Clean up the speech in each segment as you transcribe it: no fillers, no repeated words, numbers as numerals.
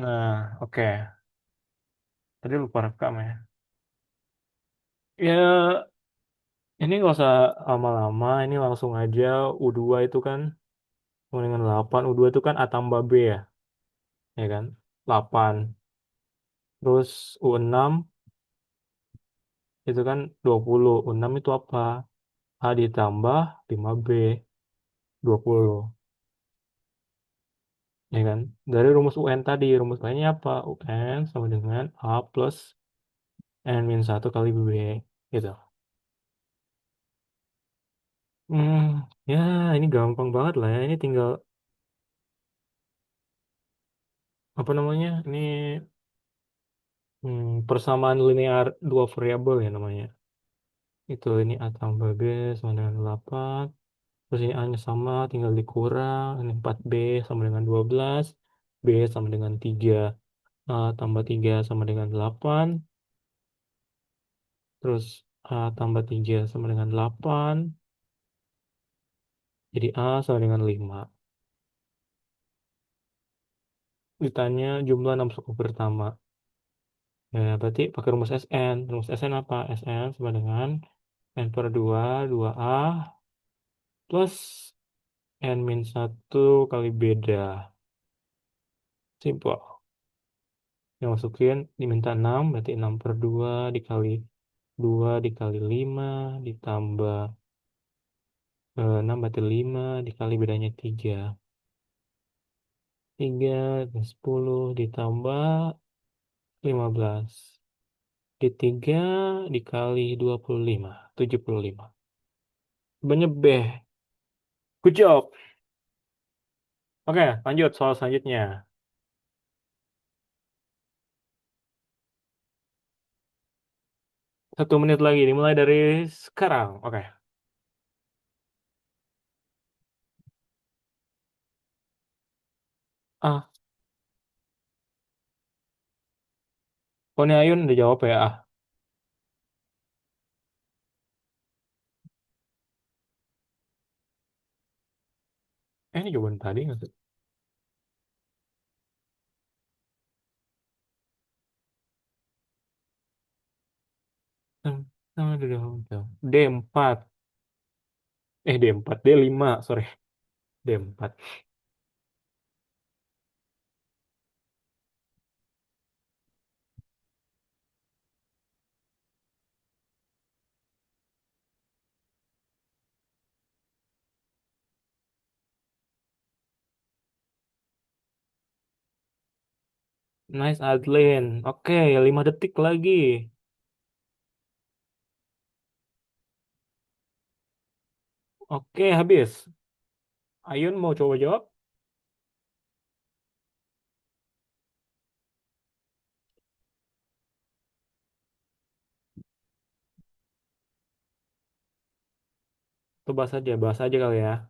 Nah, oke. Tadi lupa rekam ya. Ya, ini nggak usah lama-lama. Ini langsung aja U2 itu kan sama dengan 8. U2 itu kan A tambah B ya. Ya kan? 8. Terus U6 itu kan 20. U6 itu apa? A ditambah 5B. 20. Ya kan? Dari rumus UN tadi. Rumus lainnya apa? UN sama dengan A plus N-1 kali B. Gitu. Hmm, ya ini gampang banget lah ya. Ini tinggal apa namanya? Ini persamaan linear dua variabel ya namanya. Itu ini A tambah B sama dengan 8. Terus ini A-nya sama, tinggal dikurang. Ini 4B sama dengan 12. B sama dengan 3. A tambah 3 sama dengan 8. Terus A tambah 3 sama dengan 8. Jadi A sama dengan 5. Ditanya jumlah 6 suku pertama. Ya, berarti pakai rumus SN. Rumus SN apa? SN sama dengan N per 2, 2A plus N-1 kali beda. Simple. Yang masukin diminta 6, berarti 6 per 2 dikali 2 dikali 5 ditambah 6 berarti 5 dikali bedanya 3. 3 dan 10 ditambah 15. Di 3 dikali 25, 75. Banyak B. Good job. Oke, lanjut soal selanjutnya. 1 menit lagi, dimulai dari sekarang. Oke. Ah, Koni Ayun udah jawab ya. Ini jawaban tadi nggak sih? Hmm, D4. D4. D5, sorry. D4. Nice, Adlin. Oke, 5 detik lagi. Oke, habis. Ayun mau coba jawab? Tuh bahas aja kali ya.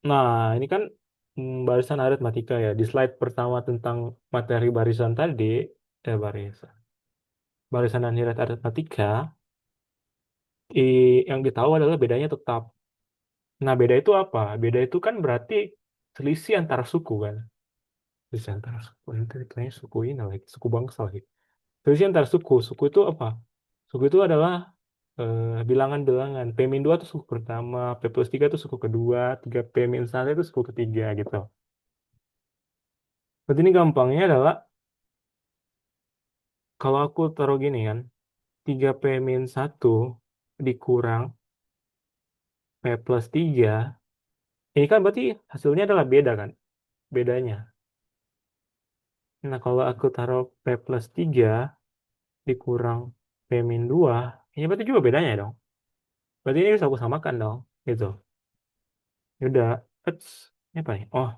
Nah, ini kan barisan aritmatika ya. Di slide pertama tentang materi barisan tadi, barisan dan nilai aritmatika, yang ditahu adalah bedanya tetap. Nah, beda itu apa? Beda itu kan berarti selisih antara suku kan. Selisih antara suku. Nanti ditanya suku ini lagi, suku bangsa lagi. Selisih antara suku. Suku itu apa? Suku itu adalah bilangan-bilangan. P-2 itu suku pertama, P+3 itu suku kedua, 3P-1 itu suku ketiga gitu. Berarti ini gampangnya adalah kalau aku taruh gini kan, 3P-1 dikurang P+3, ini kan berarti hasilnya adalah beda kan, bedanya. Nah, kalau aku taruh P+3 dikurang P-2, ini berarti juga bedanya dong. Berarti ini bisa aku samakan dong, gitu. Yaudah, ini apa nih? Oh,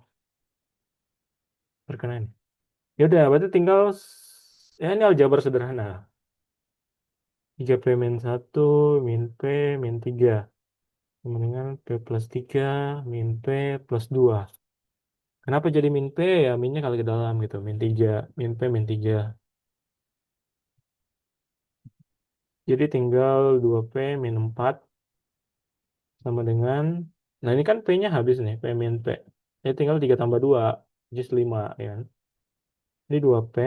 perkenalan. Yaudah, berarti tinggal, ya ini aljabar sederhana. 3P-1 min P min 3. Sama dengan P+3 min P plus 2. Kenapa jadi min P? Ya minnya kali ke dalam gitu. Min 3, min P min 3. Jadi tinggal 2P min 4 sama dengan Nah, ini kan P-nya habis nih, P min P. Ya tinggal 3 tambah 2, which is 5, ya kan? Jadi 2P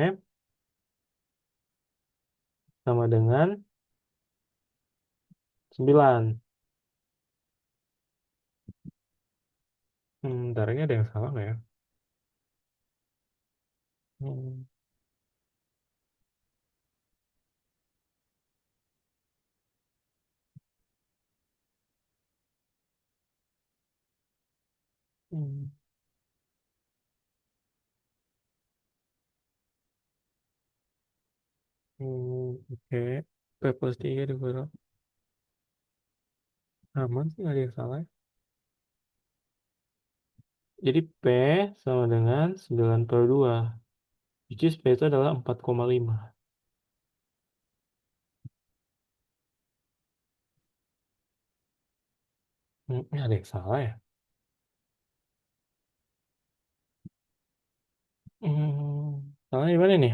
sama dengan 9. Ntar ini ada yang salah nggak ya? Hmm, hmm, oke. P plus 3 dikurang. Aman sih, nggak ada yang salah. Jadi P sama dengan 9 per 2. Which is P itu adalah 4,5. Ini ada yang salah ya? Salahnya di mana nih?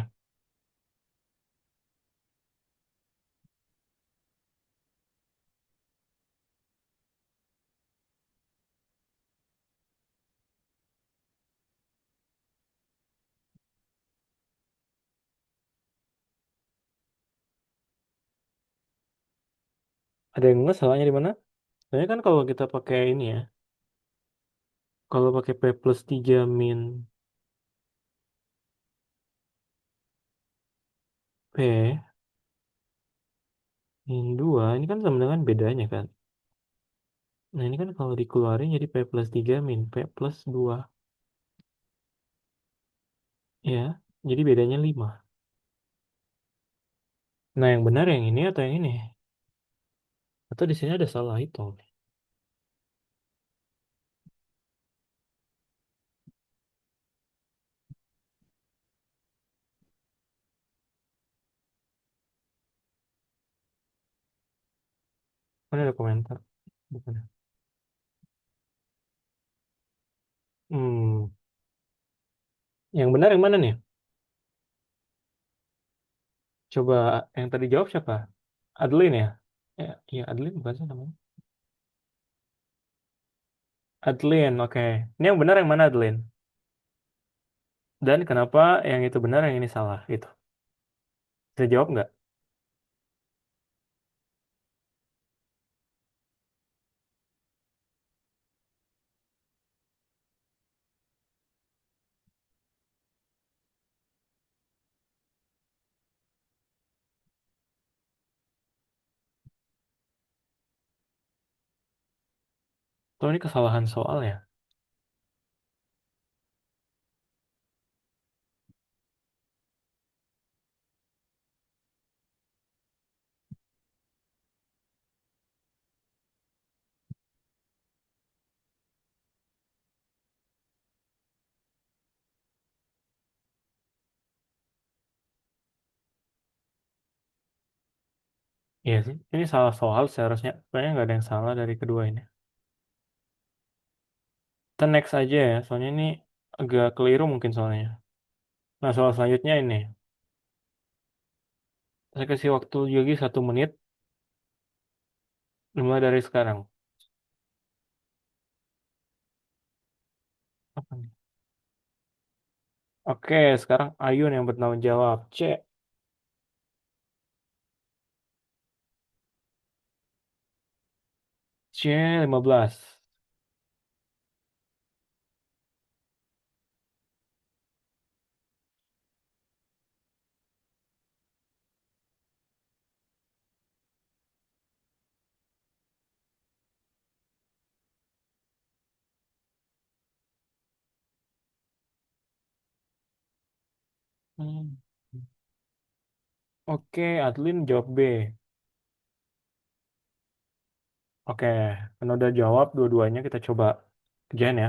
Ada yang nggak salahnya di mana? Soalnya kan kalau kita pakai ini ya, kalau pakai P plus 3 min P min 2, ini kan sama dengan bedanya kan. Nah ini kan kalau dikeluarin jadi P plus 3 min P plus 2. Ya, jadi bedanya 5. Nah yang benar yang ini atau yang ini? Atau di sini ada salah hitung? Mana ada komentar? Bukan. Hmm, yang benar yang mana nih? Coba yang tadi jawab siapa? Adeline ya? Iya Adeline bukan sih namanya? Adeline, oke. Ini yang benar yang mana Adeline? Dan kenapa yang itu benar yang ini salah gitu? Bisa jawab nggak? Atau ini kesalahan soal ya? Iya sih. Ini salah soal seharusnya. Kayaknya nggak ada yang salah dari kedua ini. Kita next aja ya. Soalnya ini agak keliru mungkin soalnya. Nah soal selanjutnya ini. Saya kasih waktu Yogi 1 menit. Dimulai dari sekarang. Apa nih? Oke, sekarang Ayun yang bertanggung jawab. C. C 15. Hmm. Oke, Adlin jawab B. Oke, karena udah jawab dua-duanya kita coba kerjain ya.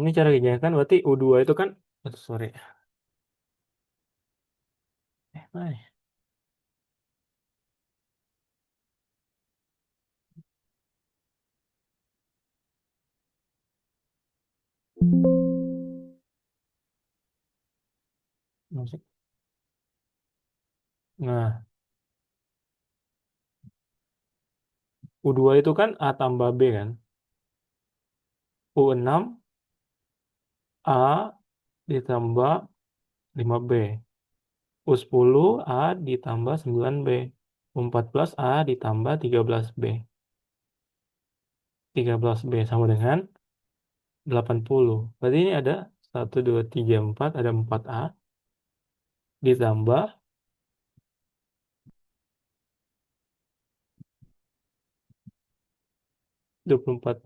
Ini cara kerjanya kan berarti U2 itu kan, sorry. Mana ya? Mana sih? Nah, U2 itu kan A tambah B kan. U6 A ditambah 5B. U10 A ditambah 9B. U14 A ditambah 13B. 13B sama dengan 80. Berarti ini ada 1, 2, 3, 4. Ada 4A ditambah 24,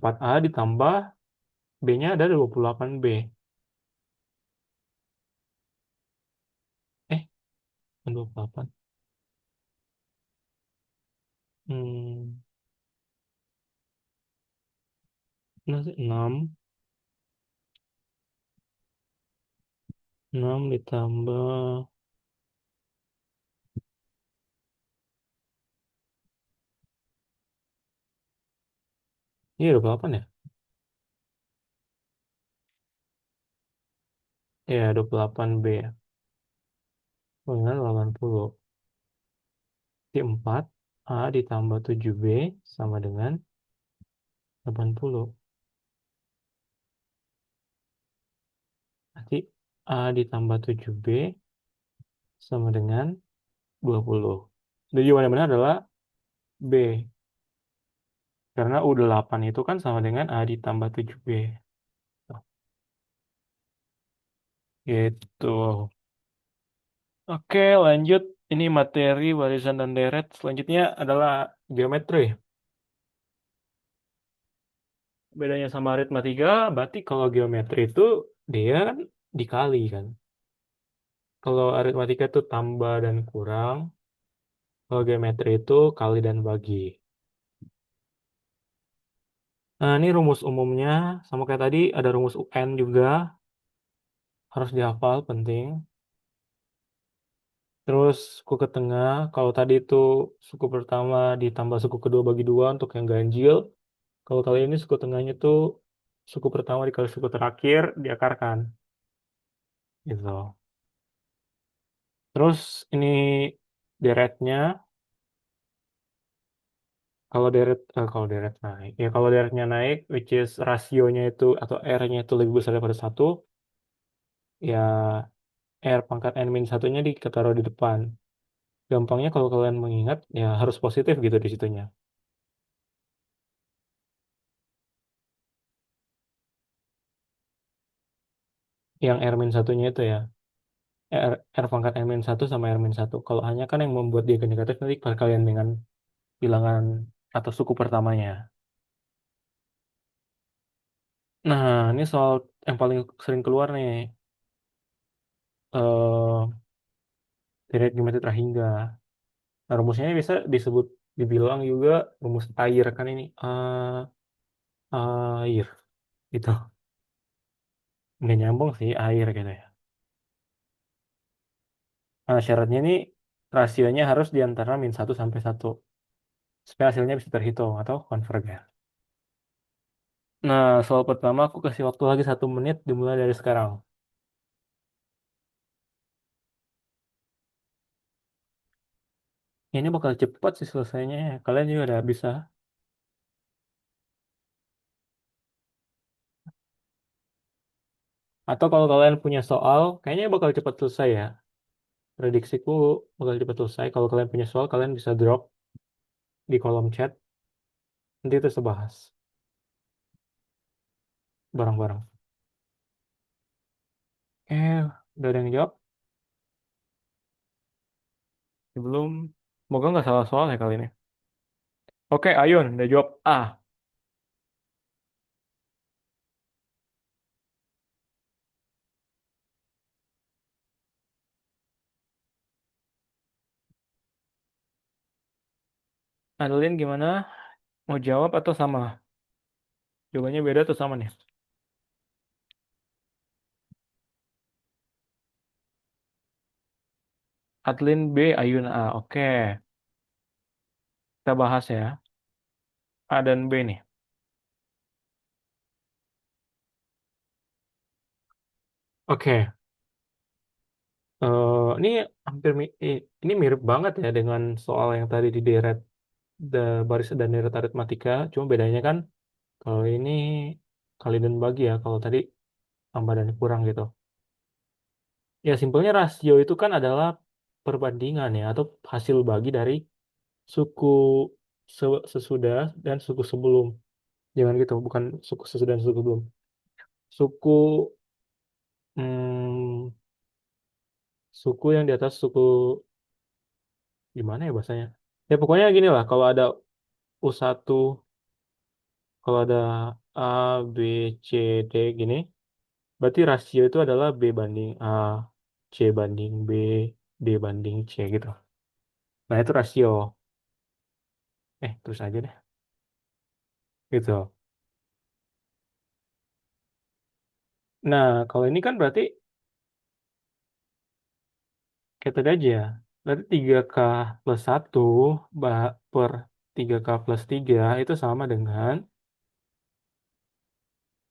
4A ditambah B-nya ada 28B. Eh, 28. Hmm, 6, 6 ditambah, ini 28 ya? Ya, 28B ya. Dengan 80. Di 4, A ditambah 7B sama dengan 80. Nanti A ditambah 7B sama dengan 20. Jadi jawaban yang benar adalah B. Karena U8 itu kan sama dengan A ditambah 7B. Tuh, gitu. Oke, lanjut. Ini materi barisan dan deret. Selanjutnya adalah geometri. Bedanya sama aritmatika, berarti kalau geometri itu dia kan dikali kan. Kalau aritmatika itu tambah dan kurang. Kalau geometri itu kali dan bagi. Nah, ini rumus umumnya. Sama kayak tadi, ada rumus UN juga. Harus dihafal, penting. Terus suku ke tengah. Kalau tadi itu suku pertama ditambah suku kedua bagi dua untuk yang ganjil. Kalau kali ini suku tengahnya tuh suku pertama dikali suku terakhir diakarkan. Gitu. Terus ini deretnya. Kalau deret naik. Ya kalau deretnya naik, which is rasionya itu atau R-nya itu lebih besar daripada satu, ya R pangkat N min satunya ditaruh di depan. Gampangnya kalau kalian mengingat, ya harus positif gitu di situnya. Yang R min satunya itu ya, R pangkat N min satu sama R min satu. Kalau hanya kan yang membuat dia negatif nanti perkalian dengan bilangan atau suku pertamanya. Nah, ini soal yang paling sering keluar nih. Eh, Deret geometri terhingga. Nah, rumusnya ini bisa dibilang juga rumus air kan ini. Air. Gitu. Nggak nyambung sih air gitu ya. Nah, syaratnya ini rasionya harus di antara min satu sampai satu. Supaya hasilnya bisa terhitung atau konvergen. Nah, soal pertama aku kasih waktu lagi 1 menit dimulai dari sekarang. Ini bakal cepat sih selesainya. Kalian juga udah bisa. Atau kalau kalian punya soal, kayaknya bakal cepat selesai ya. Prediksiku bakal cepat selesai. Kalau kalian punya soal, kalian bisa drop di kolom chat. Nanti kita bahas bareng-bareng. Udah ada yang jawab? Sebelum, semoga nggak salah soal ya kali ini. Oke, Ayun, udah jawab A. Adeline gimana? Mau jawab atau sama? Jawabannya beda atau sama nih? Adeline B, Ayun A. Oke, kita bahas ya. A dan B nih. Oke, ini hampir ini mirip banget ya dengan soal yang tadi di deret. baris dan deret aritmatika. Cuma bedanya kan kalau ini kali dan bagi ya. Kalau tadi tambah dan kurang gitu. Ya simpelnya rasio itu kan adalah perbandingan ya atau hasil bagi dari suku sesudah dan suku sebelum. Jangan gitu, bukan suku sesudah dan suku sebelum. Suku hmm, suku yang di atas suku gimana ya bahasanya? Ya pokoknya gini lah, U1, kalau ada A, B, C, D gini, berarti rasio itu adalah B banding A, C banding B, D banding C gitu. Nah itu rasio. Terus aja deh. Gitu. Nah, kalau ini kan berarti kayak tadi aja. Berarti 3K plus 1 per 3K plus 3 itu sama dengan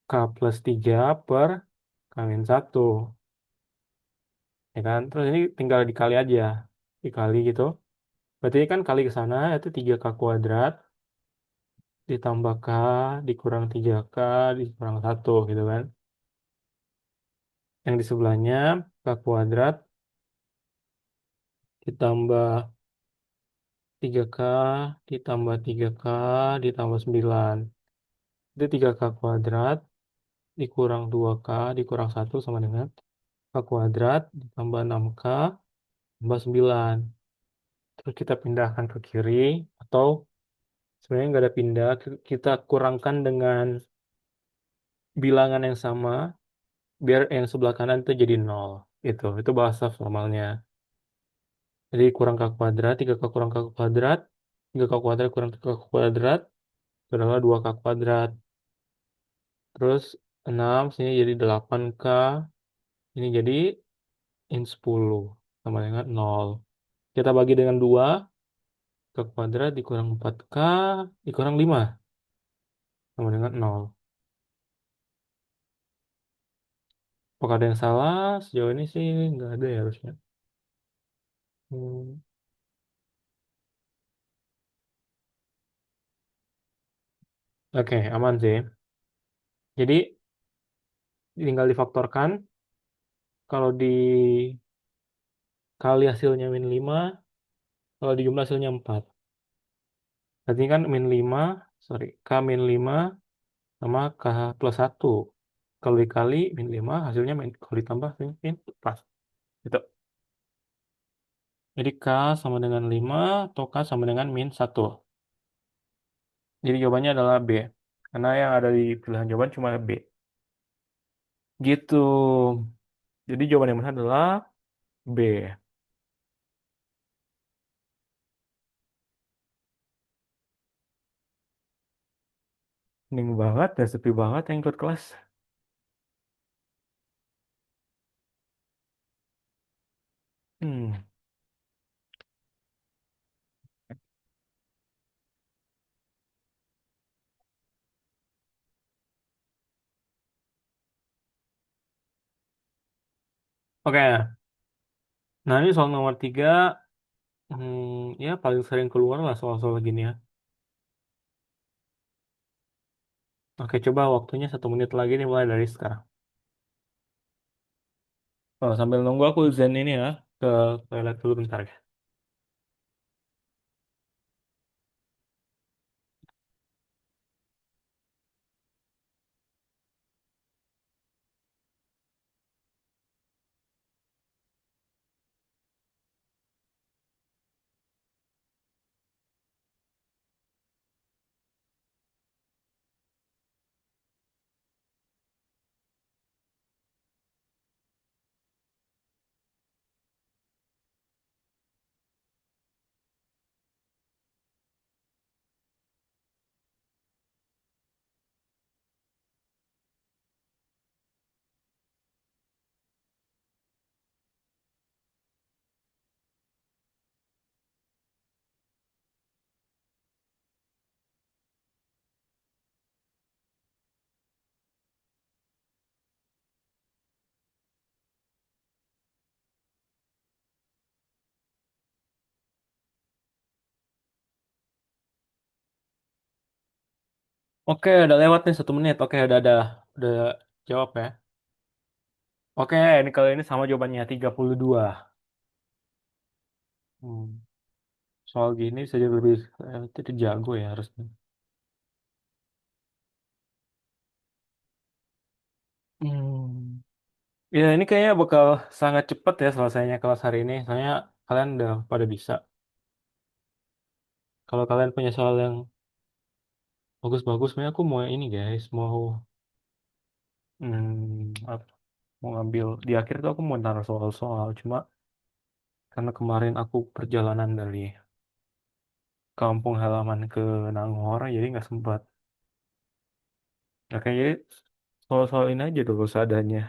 K plus 3 per K min 1. Ya kan? Terus ini tinggal dikali aja. Dikali gitu. Berarti ini kan kali ke sana itu 3K kuadrat ditambah K dikurang 3K dikurang 1 gitu kan. Yang di sebelahnya K kuadrat ditambah 3K ditambah 3K ditambah 9. Itu 3K kuadrat dikurang 2K dikurang 1 sama dengan K kuadrat ditambah 6K tambah 9. Terus kita pindahkan ke kiri atau sebenarnya nggak ada pindah, kita kurangkan dengan bilangan yang sama biar yang sebelah kanan itu jadi 0. Itu bahasa formalnya. Jadi kurang K kuadrat, 3K kurang K kuadrat, 3K kuadrat kurang 3K kuadrat, itu adalah 2K kuadrat. Terus 6 sini jadi 8K, ini jadi in 10 sama dengan 0. Kita bagi dengan 2, K kuadrat dikurang 4K dikurang 5 sama dengan 0. Apakah ada yang salah? Sejauh ini sih nggak ada ya harusnya. Hmm, Oke, aman sih. Jadi tinggal difaktorkan. Kalau dikali hasilnya min 5, kalau dijumlah hasilnya 4. Berarti kan min 5, sorry, K min 5 sama K plus 1. Kalau dikali min 5 hasilnya min, kalau ditambah min plus. Gitu. Jadi K sama dengan 5 atau K sama dengan min 1. Jadi jawabannya adalah B. Karena yang ada di pilihan jawaban cuma B. Gitu. Jadi jawaban yang benar adalah B. Hening banget dan sepi banget yang ikut kelas. Hmm. Oke. Nah ini soal nomor 3. Ya paling sering keluar lah soal-soal gini ya. Oke, coba waktunya 1 menit lagi nih mulai dari sekarang. Oh, sambil nunggu aku zen ini ya ke toilet dulu bentar ya. Oke, udah lewat nih 1 menit. Oke, udah jawab ya. Oke, ini kali ini sama jawabannya 32. Hmm. Soal gini bisa jadi lebih tidak jago ya harusnya. Hmm. Ya, ini kayaknya bakal sangat cepat ya selesainya kelas hari ini. Soalnya kalian udah pada bisa. Kalau kalian punya soal yang bagus-bagus, sebenarnya aku mau ini guys, apa, mau ngambil di akhir tuh aku mau taruh soal-soal. Cuma karena kemarin aku perjalanan dari kampung halaman ke Nangor, jadi nggak sempat. Nah, kayaknya soal-soal ini aja dulu seadanya.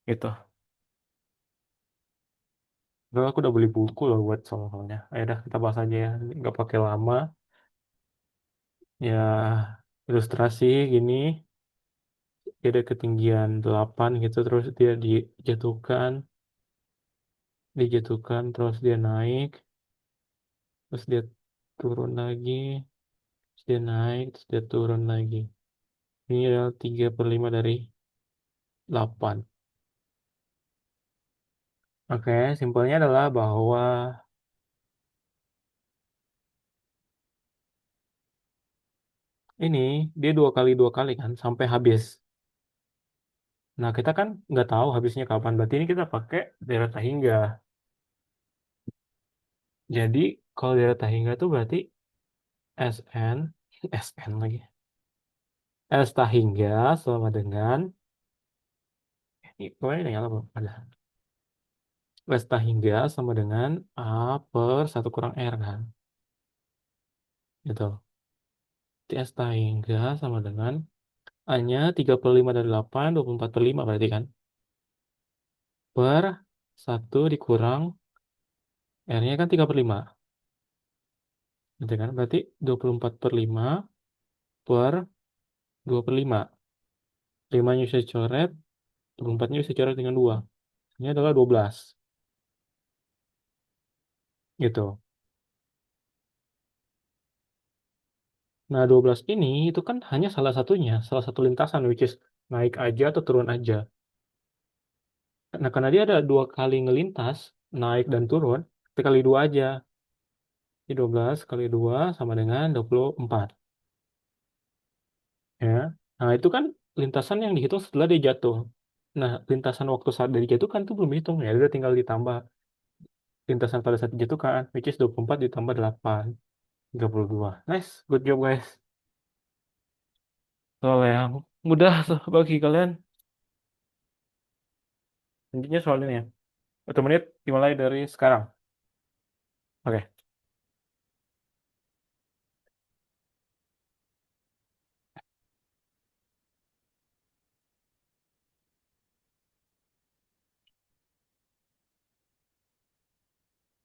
Gitu. Lalu aku udah beli buku loh buat soal-soalnya. Ayo dah kita bahas aja ya, nggak pakai lama. Ya, ilustrasi gini, dia ada ketinggian 8 gitu, terus dia dijatuhkan, terus dia naik, terus dia turun lagi, terus dia naik, terus dia turun lagi. Ini adalah 3/5 dari 8. Oke, simpelnya adalah bahwa ini dia dua kali kan sampai habis. Nah, kita kan nggak tahu habisnya kapan. Berarti ini kita pakai daerah Tahingga. Jadi, kalau daerah Tahingga itu berarti SN, SN lagi. S Tahingga sama dengan, ini kemarin yang apa? Ada. S Tahingga sama dengan A/1 kurang R kan. Gitu. S Tahingga sama dengan A-nya 35 dari 8, 24/5 berarti kan. Per 1 dikurang R-nya kan 3/5. Gitu kan. Berarti 24/5 per 2/5. 5-nya bisa coret, 24-nya bisa coret dengan 2. Ini adalah 12. Gitu. Nah, 12 ini itu kan hanya salah satunya, salah satu lintasan, which is naik aja atau turun aja. Nah, karena dia ada 2 kali ngelintas, naik dan turun, kita kali 2 aja. Jadi 12 kali 2 sama dengan 24. Ya. Nah, itu kan lintasan yang dihitung setelah dia jatuh. Nah, lintasan waktu saat dia dijatuhkan itu belum dihitung ya. Udah tinggal ditambah lintasan pada saat dijatuhkan, which is 24 ditambah 8, 32. Nice, good job guys. Soal yang mudah tuh bagi kalian. Intinya soal ini ya. 1 menit dimulai dari sekarang. Oke,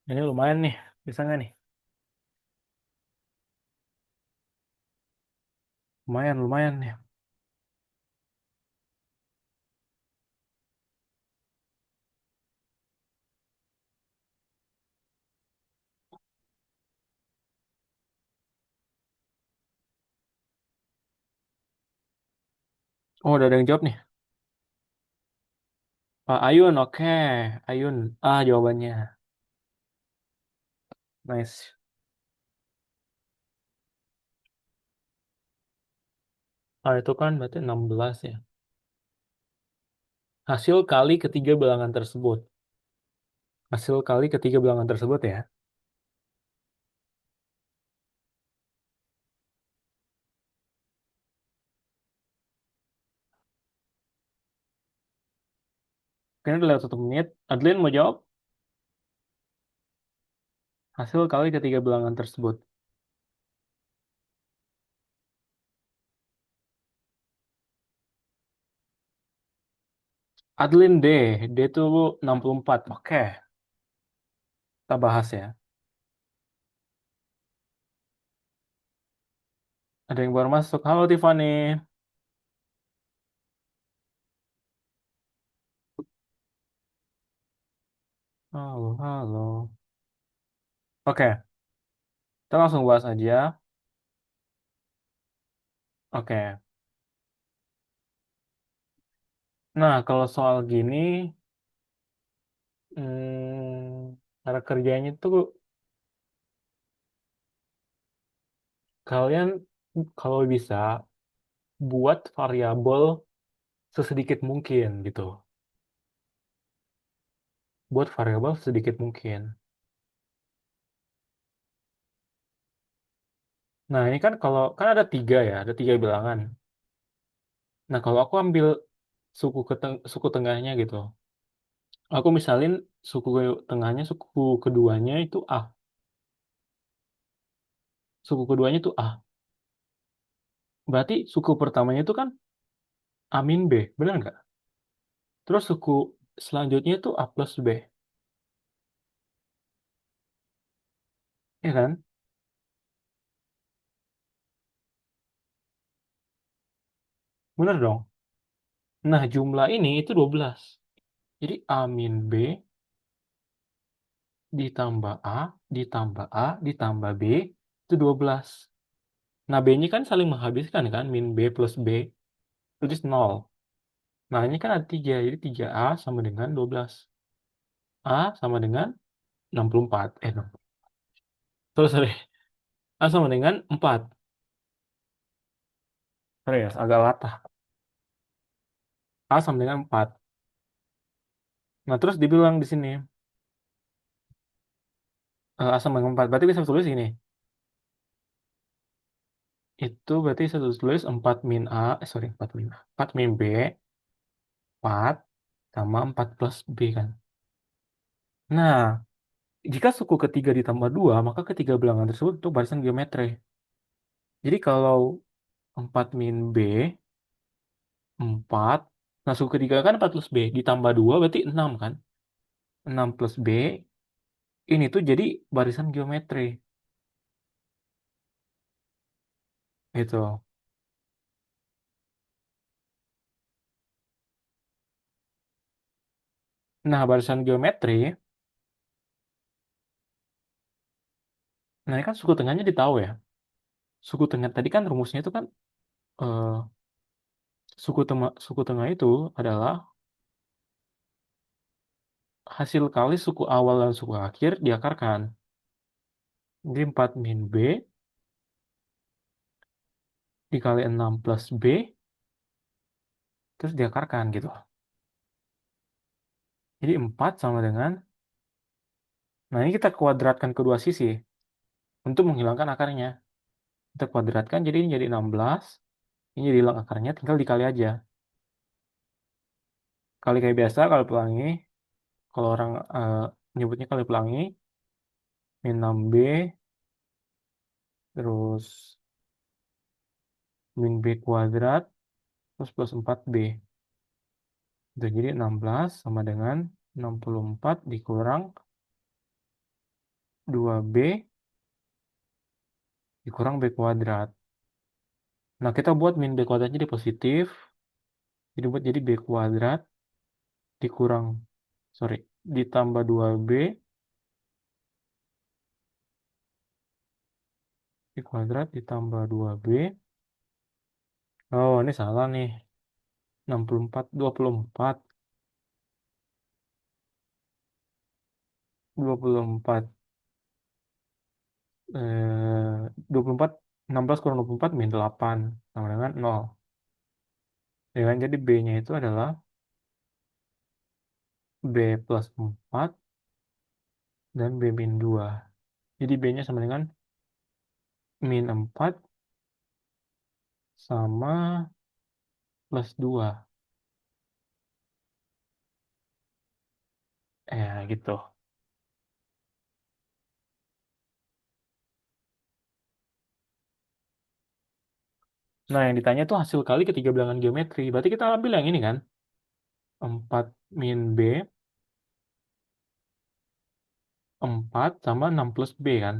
ini lumayan nih. Bisa nggak nih? Lumayan, lumayan nih. Oh, udah ada yang jawab nih. Pak Ayun, oke. Ayun, jawabannya. Nice. Itu kan berarti 16 ya. Hasil kali ketiga bilangan tersebut. Hasil kali ketiga bilangan tersebut ya. Kayaknya udah lewat 1 menit. Adlin mau jawab? Hasil kali ketiga bilangan tersebut. Adlin D. D itu 64. Oke, kita bahas ya. Ada yang baru masuk. Halo Tiffany. Halo, halo. Oke, kita langsung bahas aja. Oke. Nah, kalau soal gini, cara kerjanya tuh kalian kalau bisa buat variabel sesedikit mungkin gitu. Buat variabel sedikit mungkin. Nah, ini kan kalau kan ada tiga ya, ada tiga bilangan. Nah, kalau aku ambil suku tengahnya gitu. Aku misalin suku tengahnya, suku keduanya itu A. Suku keduanya itu A. Berarti suku pertamanya itu kan A min B, benar nggak? Terus suku selanjutnya itu A plus B, ya kan? Benar dong? Nah, jumlah ini itu 12. Jadi A min B ditambah A, ditambah A, ditambah B, itu 12. Nah, B-nya kan saling menghabiskan kan, min B plus B, tulis 0. Nah, ini kan ada 3, jadi 3A sama dengan 12. A sama dengan 64. No. Sorry, sorry. A sama dengan 4. Sorry ya, agak latah. A sama dengan 4. Nah, terus dibilang di sini, A sama dengan 4. Berarti bisa tulis ini. Itu berarti bisa tulis 4 min A, sorry, 4 min A. 4 min B, 4, sama 4 plus B kan. Nah, jika suku ketiga ditambah 2 maka ketiga bilangan tersebut untuk barisan geometri. Jadi kalau 4 min B, 4, nah suku ketiga kan 4 plus B, ditambah 2 berarti 6 kan. 6 plus B, ini tuh jadi barisan geometri. Gitu. Nah, barisan geometri, nah ini kan suku tengahnya ditahu ya. Suku tengah tadi kan rumusnya itu kan eh, suku tengah itu adalah hasil kali suku awal dan suku akhir diakarkan. Jadi 4 min B dikali 6 plus B, terus diakarkan gitu. Jadi 4 sama dengan, nah ini kita kuadratkan kedua sisi untuk menghilangkan akarnya. Kita kuadratkan jadi ini jadi 16, ini jadi hilang akarnya, tinggal dikali aja. Kali kayak biasa kalau pelangi, kalau orang nyebutnya kali pelangi, min 6B, terus min B kuadrat, terus plus 4B. Itu jadi 16 sama dengan 64 dikurang 2B dikurang B kuadrat. Nah, kita buat min B kuadrat jadi positif. Jadi buat jadi B kuadrat dikurang, sorry, ditambah 2B B kuadrat ditambah 2B. Oh, ini salah nih. 64, 24, 24, 24, 16 kurang 24 min 8 sama dengan 0. Ya kan? Jadi B-nya itu adalah B plus 4 dan B min 2. Jadi B-nya sama dengan min 4 sama plus 2. Gitu. Nah, yang ditanya itu hasil kali ketiga bilangan geometri. Berarti kita ambil yang ini kan. 4 min B, 4 sama 6 plus B kan.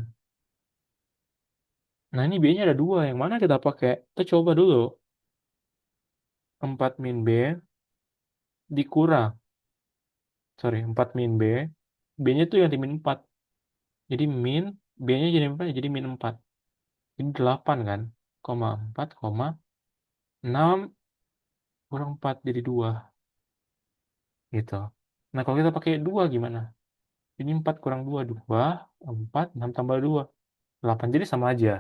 Nah, ini B-nya ada 2. Yang mana kita pakai? Kita coba dulu. 4 min B dikurang. Sorry, 4 min B. B-nya itu yang di min 4. Jadi min, B-nya jadi 4, jadi min 4. Ini 8 kan. 4, 4. 6 kurang 4 jadi 2 gitu. Nah, kalau kita pakai 2 gimana? Ini 4 kurang 2 2 4 6 tambah 2 8. Jadi sama aja.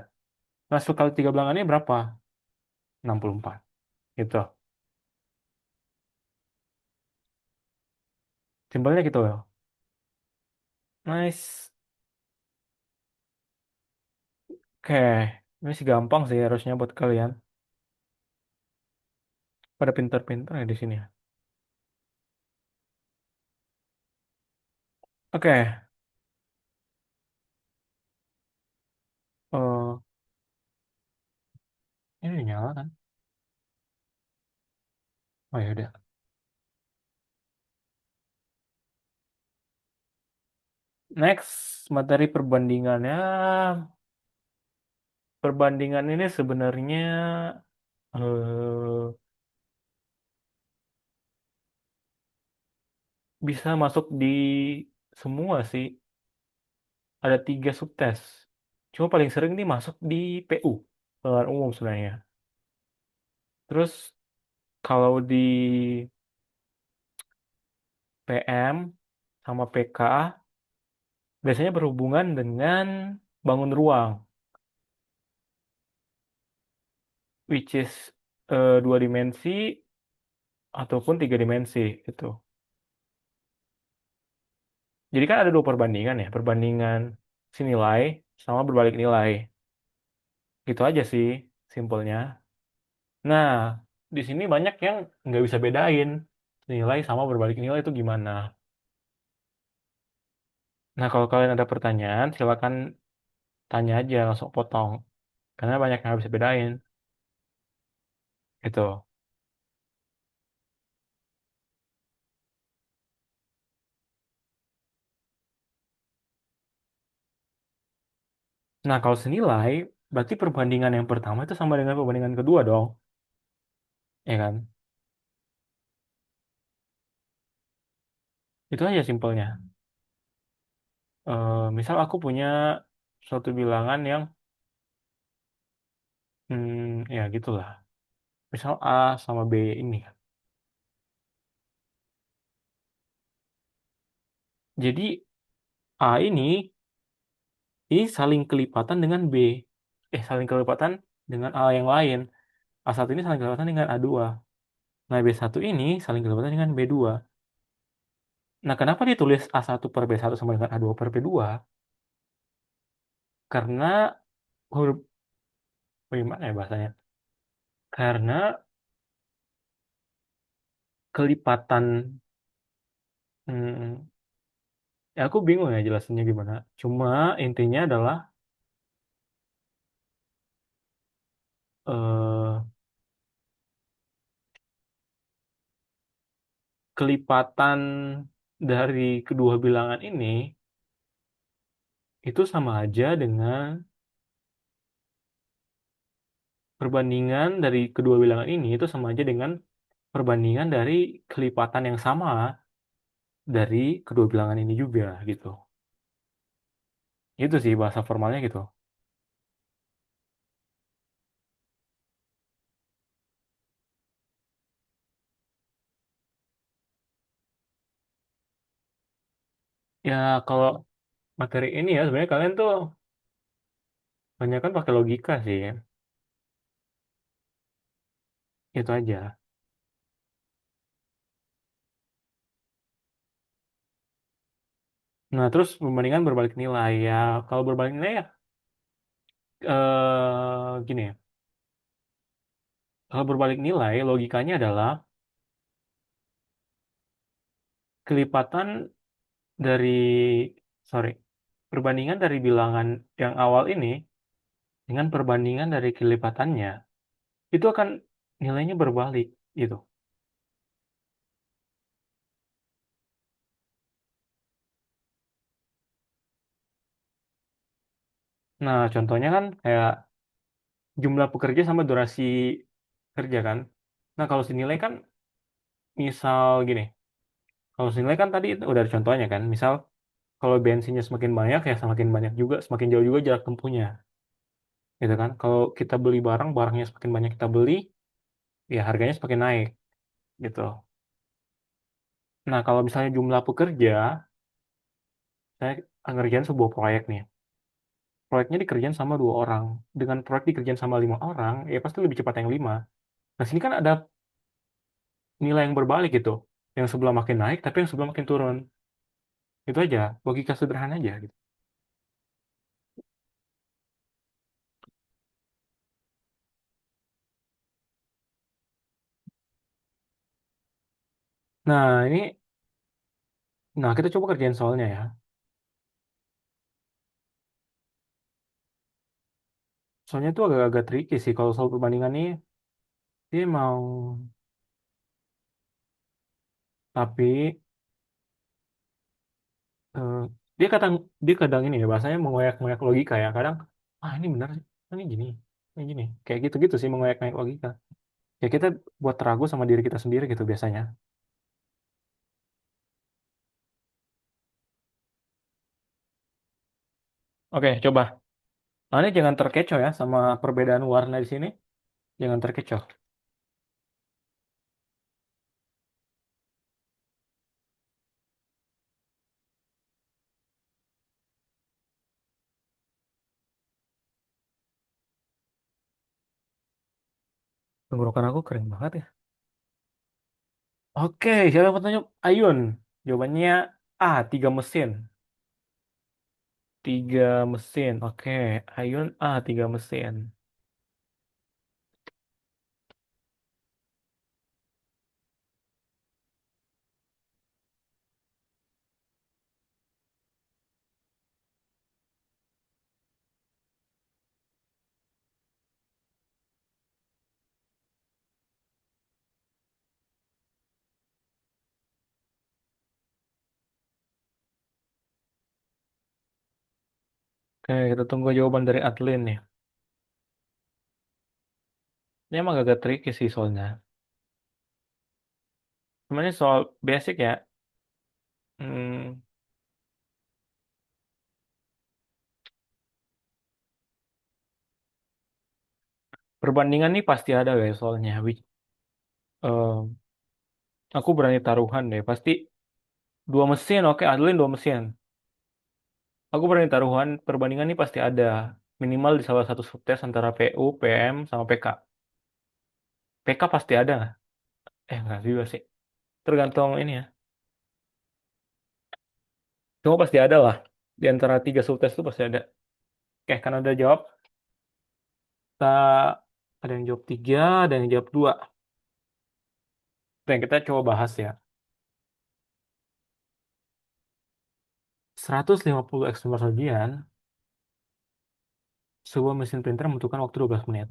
Masuk kali 3 bilangannya berapa? 64. Gitu. Simpelnya gitu loh. Nice. Oke. Ini sih gampang sih harusnya buat kalian. Pada pintar-pintar ya di sini ya. Oke. eh ini udah nyala kan? Oh ya udah. Next, materi perbandingannya. Perbandingan ini sebenarnya eh, bisa masuk di semua sih. Ada 3 subtes. Cuma paling sering nih masuk di PU, pengalaman umum sebenarnya. Terus kalau di PM sama PK biasanya berhubungan dengan bangun ruang, which is 2 dimensi ataupun 3 dimensi itu. Jadi kan ada 2 perbandingan ya, perbandingan sinilai sama berbalik nilai. Gitu aja sih, simpelnya. Nah, di sini banyak yang nggak bisa bedain nilai sama berbalik nilai itu gimana. Nah, kalau kalian ada pertanyaan, silakan tanya aja, langsung potong. Karena banyak yang nggak bisa bedain. Gitu. Nah, kalau senilai, berarti perbandingan yang pertama itu sama dengan perbandingan kedua dong. Ya kan? Itu aja simpelnya. Misal aku punya suatu bilangan yang, ya gitulah. Misal A sama B ini. Jadi A ini saling kelipatan dengan B. Saling kelipatan dengan A yang lain. A1 ini saling kelipatan dengan A2. Nah, B1 ini saling kelipatan dengan B2. Nah, kenapa ditulis A1 per B1 sama dengan A2 per B2? Karena huruf, bagaimana ya bahasanya? Karena kelipatan, hmm, ya aku bingung ya jelasinnya gimana. Cuma intinya adalah eh, kelipatan dari kedua bilangan ini itu sama aja dengan perbandingan dari kedua bilangan ini itu sama aja dengan perbandingan dari kelipatan yang sama dari kedua bilangan ini juga gitu. Itu sih bahasa formalnya gitu. Ya kalau materi ini ya sebenarnya kalian tuh banyak kan pakai logika sih. Itu aja. Nah, terus perbandingan berbalik nilai ya. Kalau berbalik nilai ya gini ya. Kalau berbalik nilai logikanya adalah kelipatan dari sorry, perbandingan dari bilangan yang awal ini dengan perbandingan dari kelipatannya itu akan nilainya berbalik gitu. Nah, contohnya kan kayak jumlah pekerja sama durasi kerja kan. Nah, kalau senilai kan misal gini, kalau senilai kan tadi udah ada contohnya kan. Misal kalau bensinnya semakin banyak ya semakin banyak juga, semakin jauh juga jarak tempuhnya. Gitu kan. Kalau kita beli barang, barangnya semakin banyak kita beli, ya harganya semakin naik gitu. Nah, kalau misalnya jumlah pekerja, saya ngerjain sebuah proyek nih. Proyeknya dikerjain sama 2 orang. Dengan proyek dikerjain sama 5 orang, ya pasti lebih cepat yang 5. Nah, sini kan ada nilai yang berbalik gitu. Yang sebelah makin naik, tapi yang sebelah makin turun. Itu aja, logika sederhana aja gitu. Nah, kita coba kerjain soalnya ya. Soalnya itu agak-agak tricky sih kalau soal perbandingan nih. Dia mau, tapi eh, dia kadang dia kadang ini ya bahasanya mengoyak-ngoyak logika ya. Kadang, ini benar sih, ini gini. Kayak gitu-gitu sih mengoyak-ngoyak logika. Ya kita buat ragu sama diri kita sendiri gitu biasanya. Oke, coba. Ini jangan terkecoh ya sama perbedaan warna di sini. Jangan terkecoh. Tenggorokan aku kering banget ya. Oke, siapa yang bertanya? Ayun. Jawabannya A, 3 mesin. 3 mesin. Oke, Ayun A, 3 mesin. Oke, kita tunggu jawaban dari Adlin nih. Ini emang agak tricky sih soalnya. Sebenarnya soal basic ya. Hmm, perbandingan nih pasti ada guys soalnya. Eh, aku berani taruhan deh. Pasti 2 mesin. Oke, Adlin 2 mesin. Aku berani taruhan perbandingan ini pasti ada. Minimal di salah satu subtes antara PU, PM, sama PK. PK pasti ada nggak? Nggak juga sih. Tergantung ini ya. Cuma pasti ada lah. Di antara 3 subtes itu pasti ada. Oke, karena udah jawab, kita ada yang jawab 3, ada yang jawab 2. Oke, kita coba bahas ya. 150 eksemplar sajian, sebuah mesin printer membutuhkan waktu 12 menit.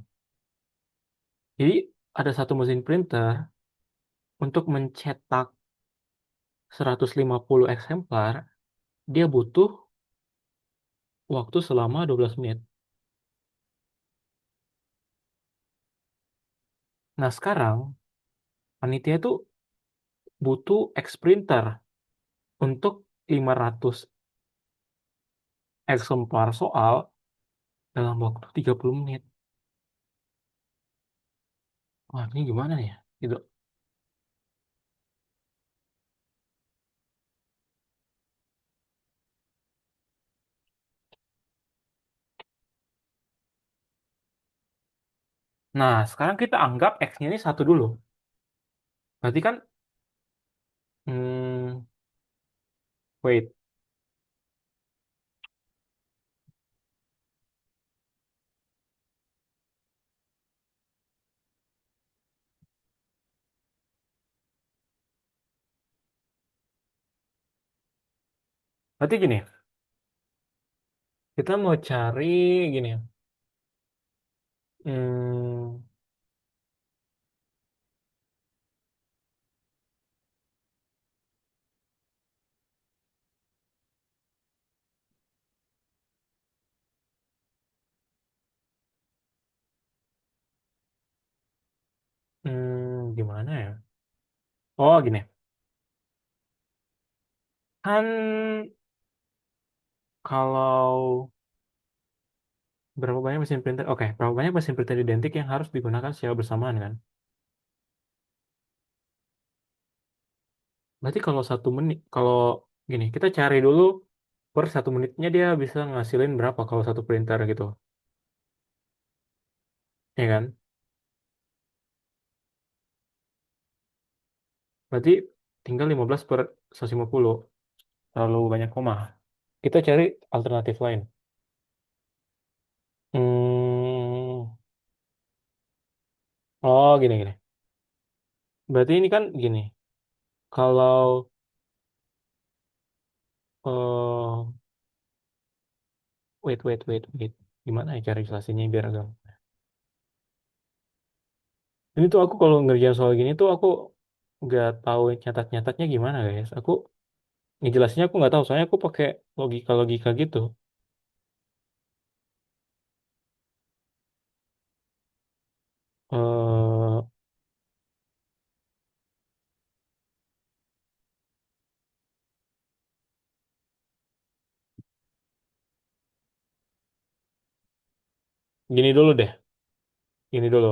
Jadi, ada satu mesin printer untuk mencetak 150 eksemplar, dia butuh waktu selama 12 menit. Nah, sekarang panitia itu butuh X printer untuk 500 eksemplar soal dalam waktu 30 menit. Wah, ini gimana ya? Gitu. Nah, sekarang kita anggap X-nya ini satu dulu. Berarti kan, hmm, wait. Berarti gini, kita mau cari gini. Hmm, gimana ya? Oh, gini. Kan kalau berapa banyak mesin printer? Oke, berapa banyak mesin printer identik yang harus digunakan secara bersamaan kan? Berarti kalau 1 menit, kalau gini, kita cari dulu per 1 menitnya dia bisa ngasilin berapa kalau satu printer gitu, ya kan? Berarti tinggal 15 per 150, terlalu banyak koma. Kita cari alternatif lain. Hmm, oh gini gini. Berarti ini kan gini, kalau wait. Gimana ya cara jelasinnya biar agak. Ini tuh aku kalau ngerjain soal gini tuh aku nggak tahu nyatat-nyatatnya gimana guys. Aku ngejelasinnya aku nggak tahu, soalnya aku pakai logika-logika gitu. eh Gini dulu deh, gini dulu.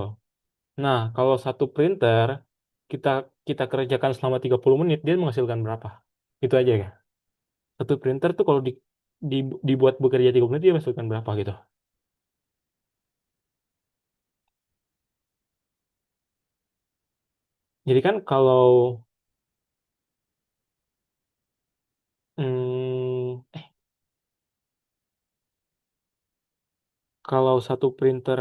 Nah, kalau satu printer kita kita kerjakan selama 30 menit, dia menghasilkan berapa? Itu aja ya. Satu printer tuh kalau dibuat bekerja 30 menit dia menghasilkan berapa gitu. Jadi kan hmm, kalau satu printer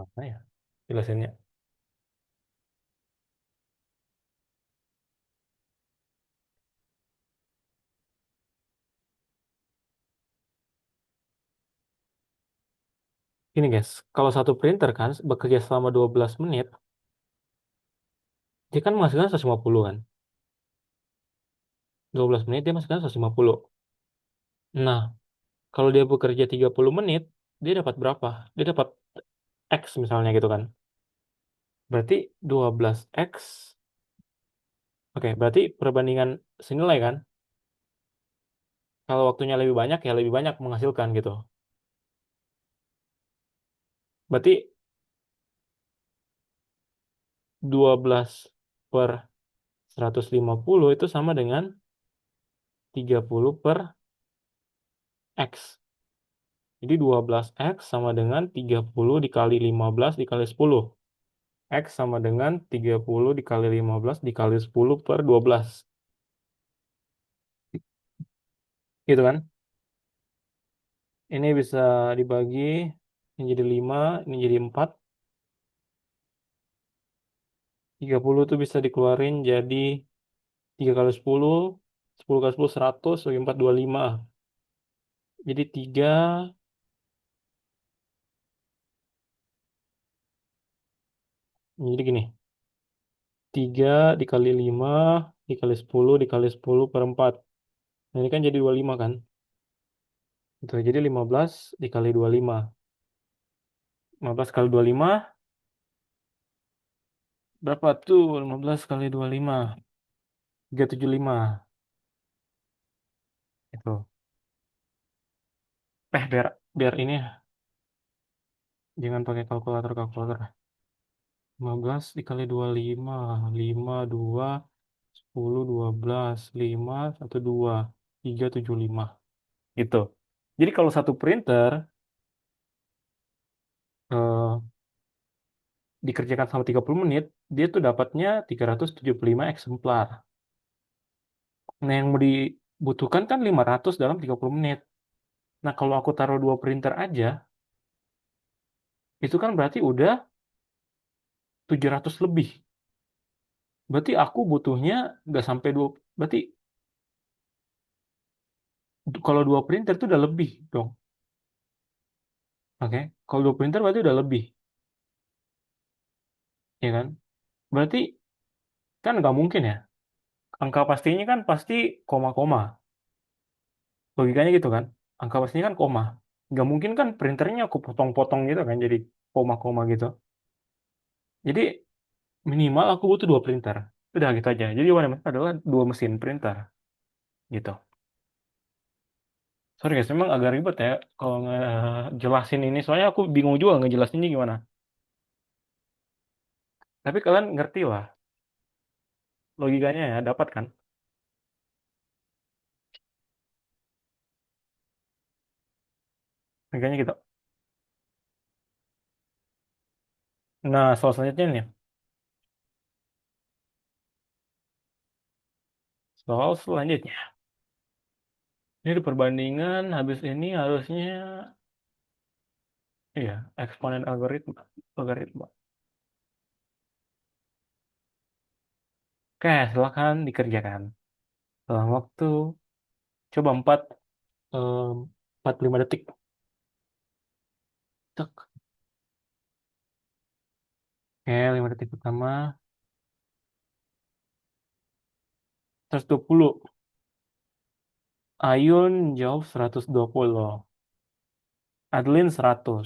apa ya jelasinnya? Ini guys, kalau satu printer kan bekerja selama 12 menit, dia kan menghasilkan 150 kan. 12 menit dia menghasilkan 150. Nah, kalau dia bekerja 30 menit, dia dapat berapa? Dia dapat X misalnya gitu kan. Berarti 12X. Oke, berarti perbandingan senilai kan? Kalau waktunya lebih banyak ya lebih banyak menghasilkan gitu. Berarti 12 per 150 itu sama dengan 30 per X. Jadi 12X sama dengan 30 dikali 15 dikali 10. X sama dengan 30 dikali 15 dikali 10 per 12. Gitu kan? Ini bisa dibagi, ini jadi 5, ini jadi 4. 30 tuh bisa dikeluarin jadi 3 kali 10, 10 kali 10, 100, bagi 4, 25. Jadi 3, jadi gini, 3 dikali 5, dikali 10, dikali 10 per 4. Nah, ini kan jadi 25 kan? Itu jadi 15 dikali 25. 15 kali 25, berapa tuh? 15 kali 25, 375. Itu. Biar biar ini jangan pakai kalkulator. 15 dikali 25, 5, 2, 10, 12, 5, 1, 2, 3, 7, 5. Gitu. Jadi kalau satu printer eh, dikerjakan selama 30 menit, dia tuh dapatnya 375 eksemplar. Nah, yang mau dibutuhkan kan 500 dalam 30 menit. Nah, kalau aku taruh dua printer aja, itu kan berarti udah 700 lebih. Berarti aku butuhnya nggak sampai dua, berarti kalau dua printer itu udah lebih dong. Oke, kalau dua printer berarti udah lebih, ya kan? Berarti kan nggak mungkin ya. Angka pastinya kan pasti koma-koma. Logikanya gitu kan. Angka pastinya kan koma. Nggak mungkin kan printernya aku potong-potong gitu kan jadi koma-koma gitu. Jadi minimal aku butuh dua printer. Udah gitu aja. Jadi jawabannya adalah dua mesin printer gitu. Sorry guys, memang agak ribet ya kalau ngejelasin ini. Soalnya aku bingung juga ngejelasinnya gimana. Tapi kalian ngerti lah logikanya ya, dapat kan? Logikanya gitu. Nah, soal selanjutnya nih. Soal selanjutnya. Ini di perbandingan habis ini harusnya iya, eksponen algoritma. Logaritma. Oke, silakan dikerjakan. Dalam waktu coba 45 detik. Cek. Oke, 5 detik pertama. 120. Ayun jawab 120. Adeline 100.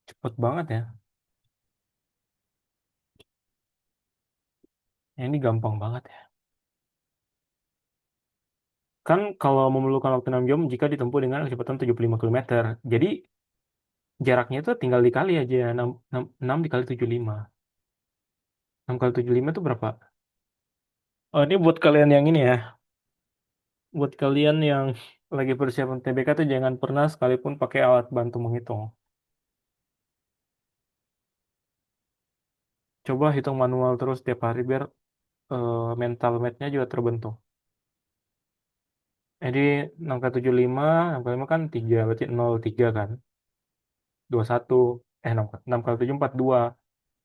Cepet banget ya. Ini gampang banget ya. Kan kalau memerlukan waktu 6 jam jika ditempuh dengan kecepatan 75 km. Jadi jaraknya itu tinggal dikali aja. 6 dikali 75. 6 kali 75 itu berapa? Oh, ini buat kalian yang ini ya. Buat kalian yang lagi persiapan TBK tuh jangan pernah sekalipun pakai alat bantu menghitung. Coba hitung manual terus tiap hari biar mental math-nya juga terbentuk. Jadi 6 kali 75, 6 kali 5 kan 3, berarti 0,3 kan. 21, 6 kali 7, 42,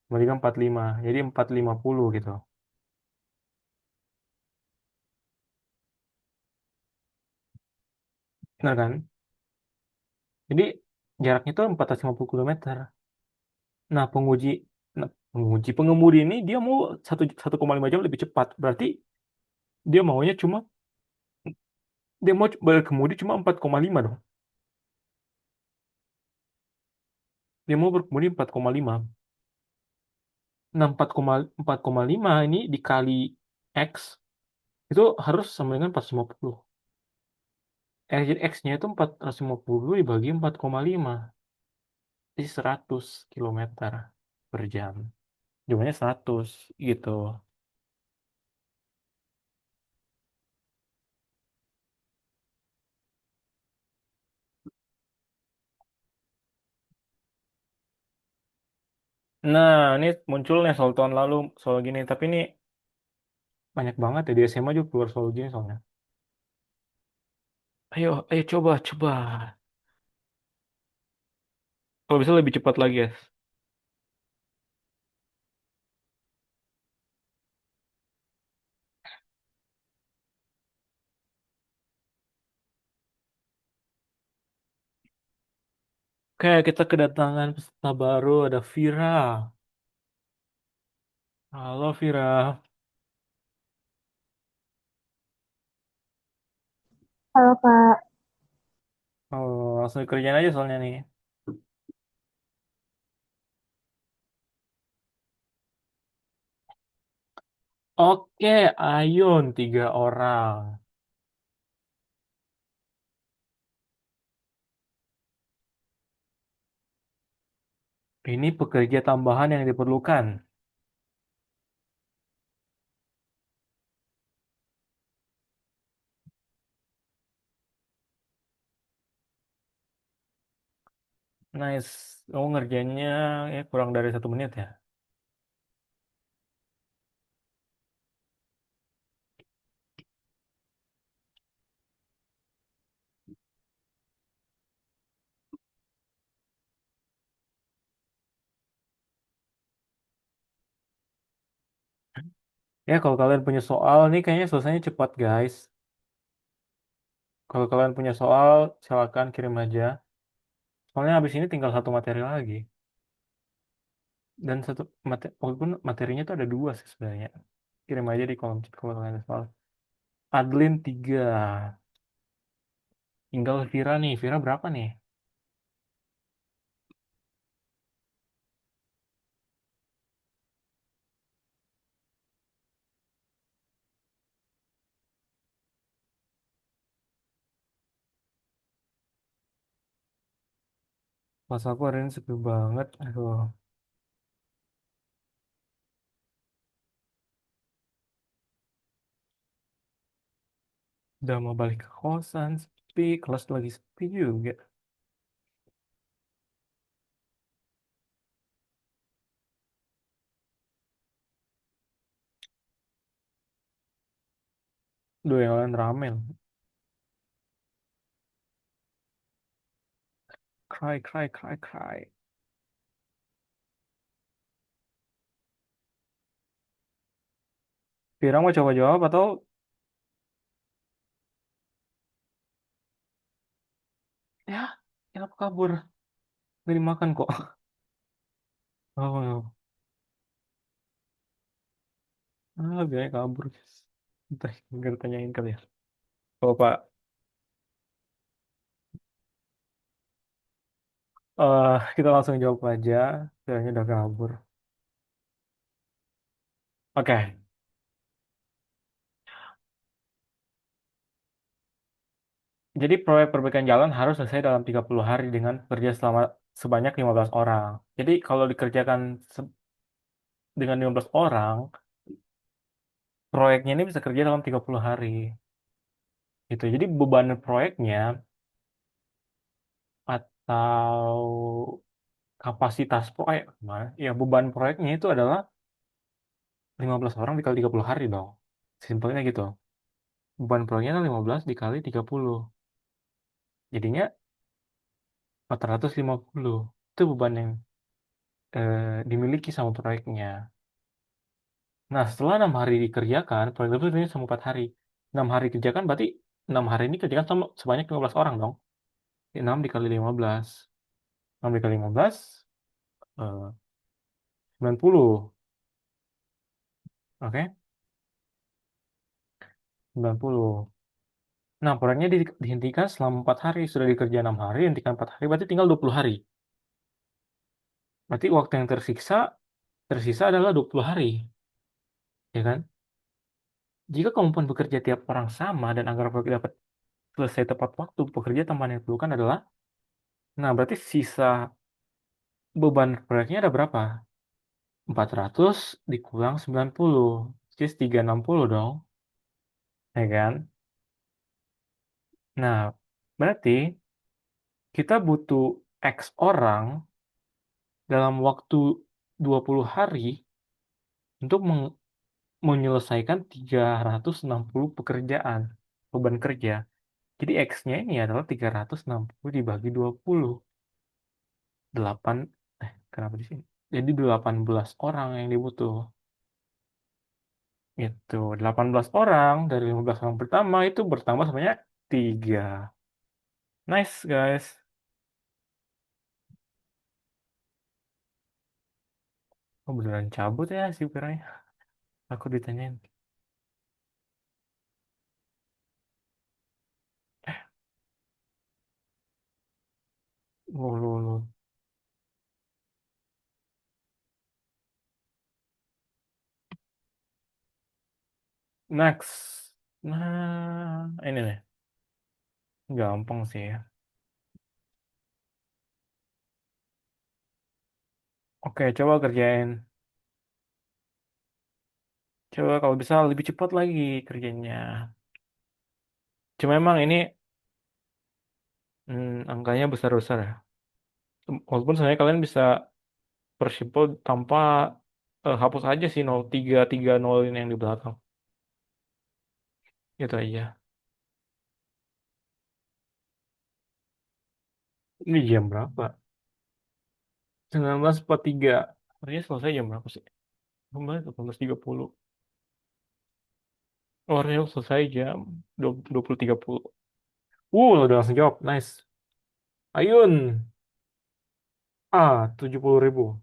43, 45. Jadi 450 gitu. Benar kan? Jadi jaraknya itu 450 km. Nah, pengemudi ini dia mau 1,5 jam lebih cepat. Berarti dia maunya cuma dia mau berkemudi cuma 4,5 dong. Dia mau berkemudi 4,5. Nah, 4,5 ini dikali X itu harus sama dengan 450. Jadi X-nya itu 450 dibagi 4,5. Jadi 100 kilometer per jam. Jumlahnya 100 gitu. Nah, ini muncul nih soal tahun lalu, soal gini. Tapi ini banyak banget ya di SMA juga keluar soal gini soalnya. Ayo, ayo coba, coba. Kalau bisa lebih cepat lagi ya. Oke, kita kedatangan peserta baru, ada Vira. Halo Vira. Halo Kak, Oh, langsung kerjaan aja soalnya nih. Oke, Ayun, 3 orang. Ini pekerja tambahan yang diperlukan. Nice. Kamu ngerjainnya ya kurang dari 1 menit ya. Ya, kalau kalian punya soal nih kayaknya selesainya cepat, guys. Kalau kalian punya soal, silakan kirim aja. Soalnya habis ini tinggal satu materi lagi. Dan satu materi, walaupun materinya tuh ada 2 sih sebenarnya. Kirim aja di kolom chat kalau kalian ada soal. Adlin 3. Tinggal Vira nih. Vira berapa nih? Pas aku hari ini sepi banget. Aduh. Udah mau balik ke kosan. Sepi. Kelas lagi sepi juga. Duh, yang lain rame. Cry, cry, cry, cry. Vira mau coba jawab atau ya, kenapa kabur? Gak dimakan kok. Oh, biasanya kabur. Entah, nggak tanyain kali ya. Oh, Pak. Kita langsung jawab aja. Kayaknya udah kabur. Oke, jadi proyek perbaikan jalan harus selesai dalam 30 hari dengan kerja selama sebanyak 15 orang. Jadi kalau dikerjakan dengan 15 orang, proyeknya ini bisa kerja dalam 30 hari. Gitu. Jadi beban proyeknya atau kapasitas proyek, ya beban proyeknya itu adalah 15 orang dikali 30 hari dong. Simpelnya gitu. Beban proyeknya adalah 15 dikali 30. Jadinya 450. Itu beban yang dimiliki sama proyeknya. Nah, setelah 6 hari dikerjakan, proyek itu sebenarnya sama 4 hari. 6 hari kerjakan berarti 6 hari ini kerjakan sama sebanyak 15 orang dong. 6 dikali 15. 6 dikali 15, 90. Oke, 90. Nah, proyeknya dihentikan selama 4 hari. Sudah dikerja 6 hari, hentikan 4 hari, berarti tinggal 20 hari. Berarti waktu yang tersisa adalah 20 hari. Ya kan? Jika kemampuan bekerja tiap orang sama dan agar proyek dapat selesai tepat waktu, pekerja tambahan yang diperlukan adalah, nah berarti sisa beban proyeknya ada berapa? 400 dikurang 90, jadi 360 dong, ya kan? Nah, berarti kita butuh X orang dalam waktu 20 hari untuk menyelesaikan 360 pekerjaan, beban kerja. Jadi X-nya ini adalah 360 dibagi 20. 8, kenapa di sini? Jadi 18 orang yang dibutuh. Itu 18 orang dari 15 orang pertama itu bertambah sebanyak 3. Nice, guys. Oh, beneran cabut ya si Piranya. Aku ditanyain. Lu. Next. Nah, ini nih. Gampang sih ya. Oke, coba kerjain. Coba kalau bisa lebih cepat lagi kerjanya. Cuma emang ini angkanya besar-besar ya. Walaupun sebenarnya kalian bisa persimpel tanpa hapus aja sih 0330 ini yang di belakang. Itu aja. Ini jam berapa? 19.43. Harusnya selesai jam berapa sih? 19.30. Oh, harusnya selesai jam 20.30. Udah langsung jawab. Nice. Ayun. 70.000.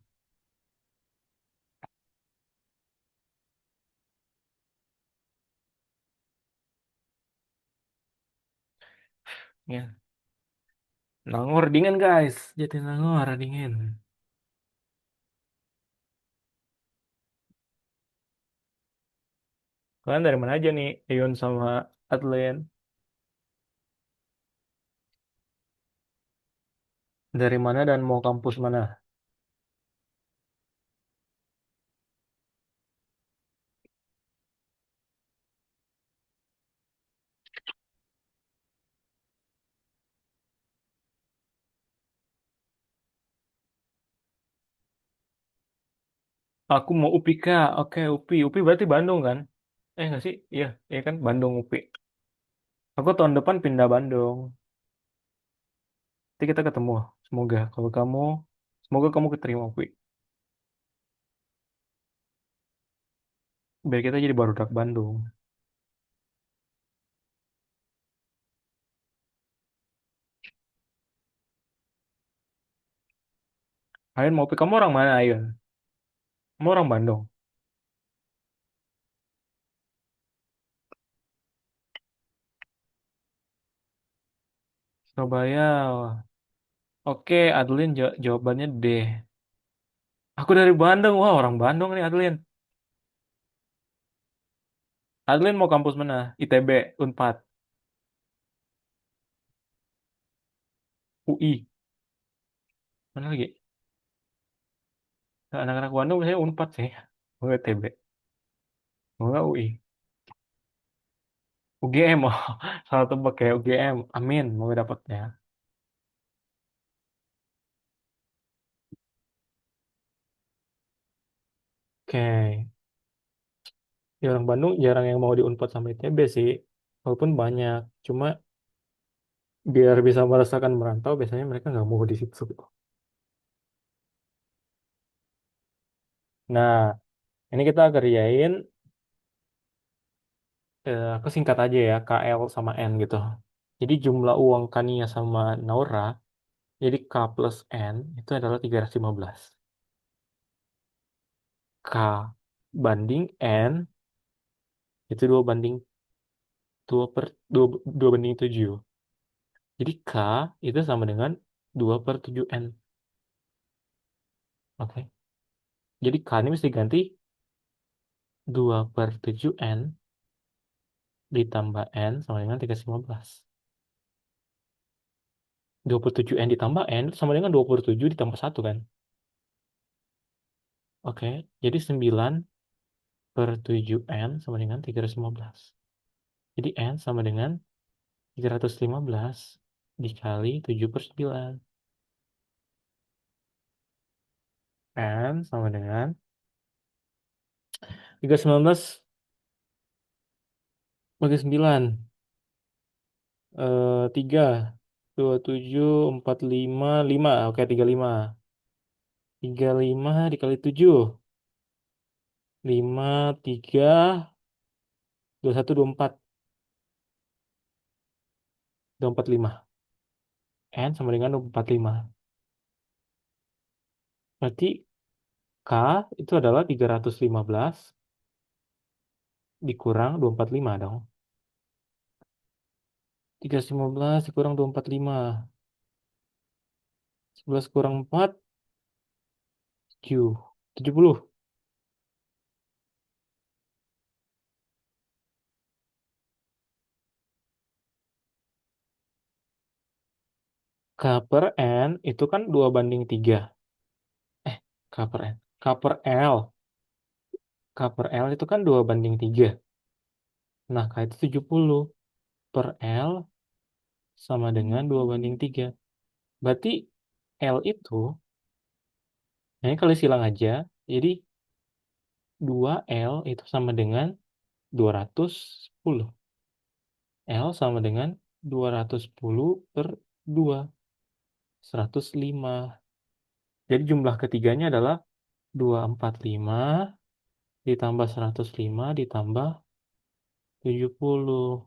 Ya. Nangor dingin guys. Jatinangor dingin. Kalian dari mana aja nih, Ion sama Adlen? Dari mana dan mau kampus mana? Aku mau UPI Kak. Oke, UPI. UPI berarti Bandung kan? Nggak sih? Iya, iya kan Bandung UPI. Aku tahun depan pindah Bandung. Nanti kita ketemu. Semoga kalau kamu, semoga kamu keterima UPI. Biar kita jadi barudak Bandung. Ayun mau UPI. Kamu orang mana, Ayun? Kamu orang Bandung. Surabaya. Oke, Adlin jawabannya D. Aku dari Bandung. Wah, orang Bandung nih, Adlin. Adlin mau kampus mana? ITB, Unpad, UI. Mana lagi? Nah, anak-anak Bandung saya Unpad sih. Mau ITB. Mau nggak UI? UGM. Oh, salah tebak kayak UGM. Amin, mau dapatnya. Oke. Ya, orang Bandung jarang yang mau di Unpad sama ITB sih. Walaupun banyak. Cuma biar bisa merasakan merantau, biasanya mereka nggak mau di situ. Nah, ini kita kerjain, aku singkat aja ya, KL sama N gitu. Jadi jumlah uang Kania sama Naura, jadi K plus N itu adalah 315. K banding N itu 2 banding 7. Jadi K itu sama dengan 2/7 N. Oke. Jadi K ini mesti ganti 2/7 N ditambah N sama dengan 315. 27N ditambah N itu sama dengan 27 ditambah 1 kan? Oke. Jadi 9/7 N sama dengan 315. Jadi N sama dengan 315 dikali 7/9. N sama dengan 319 bagi 9. 3, 27, 45, 5. Oke, 35. 35 dikali 7. 5, 3, 21, 24. 245. N sama dengan 245. Berarti K itu adalah 315 dikurang 245 dong. 315 dikurang 245. 11 kurang 4, 7. 70. K per N itu kan 2/3. Eh, K per N. K per L. K per L itu kan 2/3. Nah, K itu 70. Per L sama dengan 2/3. Berarti L itu, nah ini kalau silang aja, jadi 2L itu sama dengan 210. L sama dengan 210 per 2, 105. Jadi jumlah ketiganya adalah 245 ditambah 105 ditambah 70.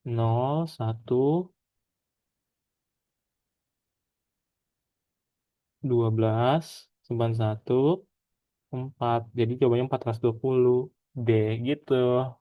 0, 1, 12, 91, 4. Jadi jawabannya 420. D gitu.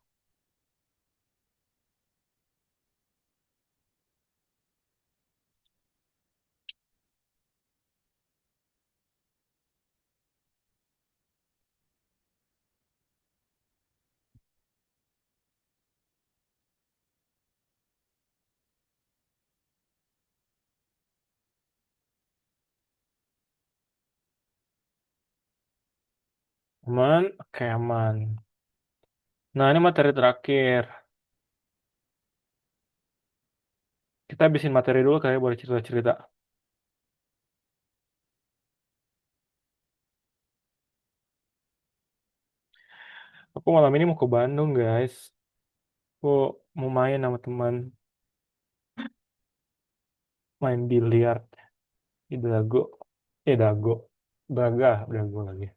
Aman, oke aman. Nah, ini materi terakhir. Kita habisin materi dulu kayak boleh cerita-cerita. Aku malam ini mau ke Bandung, guys. Aku mau main sama teman, main biliar di Dago. Dago. Dago lagi.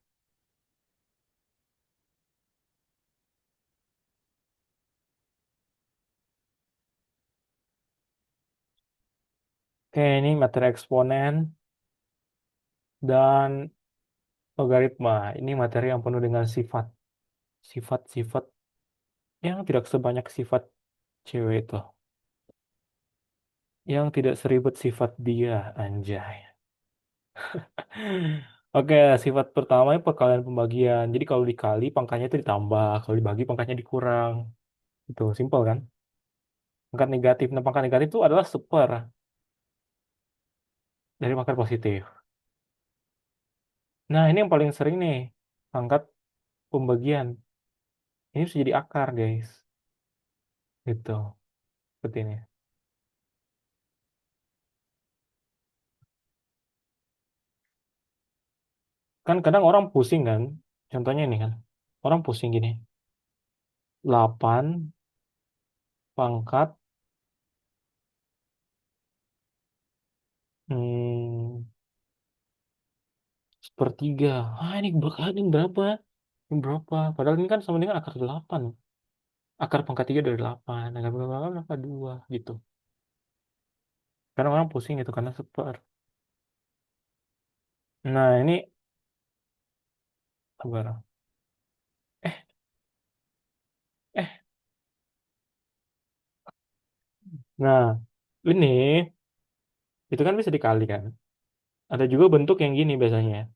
Oke, ini materi eksponen dan logaritma. Ini materi yang penuh dengan sifat. Sifat-sifat yang tidak sebanyak sifat cewek itu. Yang tidak seribet sifat dia, anjay. Oke, sifat pertama itu perkalian pembagian. Jadi kalau dikali pangkanya itu ditambah, kalau dibagi pangkanya dikurang. Itu simpel kan? Pangkat negatif. Nah, pangkat negatif itu adalah seper dari pangkat positif. Nah, ini yang paling sering nih, pangkat pembagian. Ini bisa jadi akar, guys. Gitu, seperti ini. Kan kadang orang pusing kan? Contohnya ini kan. Orang pusing gini. 8 pangkat hmm, sepertiga. Ah, ini berapa? Ini berapa? Padahal ini kan sama dengan akar 8. Akar pangkat 3 dari 8. Akar pangkat 8 pangkat 2 gitu. Karena orang pusing itu karena seper. Nah, ini apa? Eh, eh. Nah, ini itu kan bisa dikali kan. Ada juga bentuk yang gini biasanya.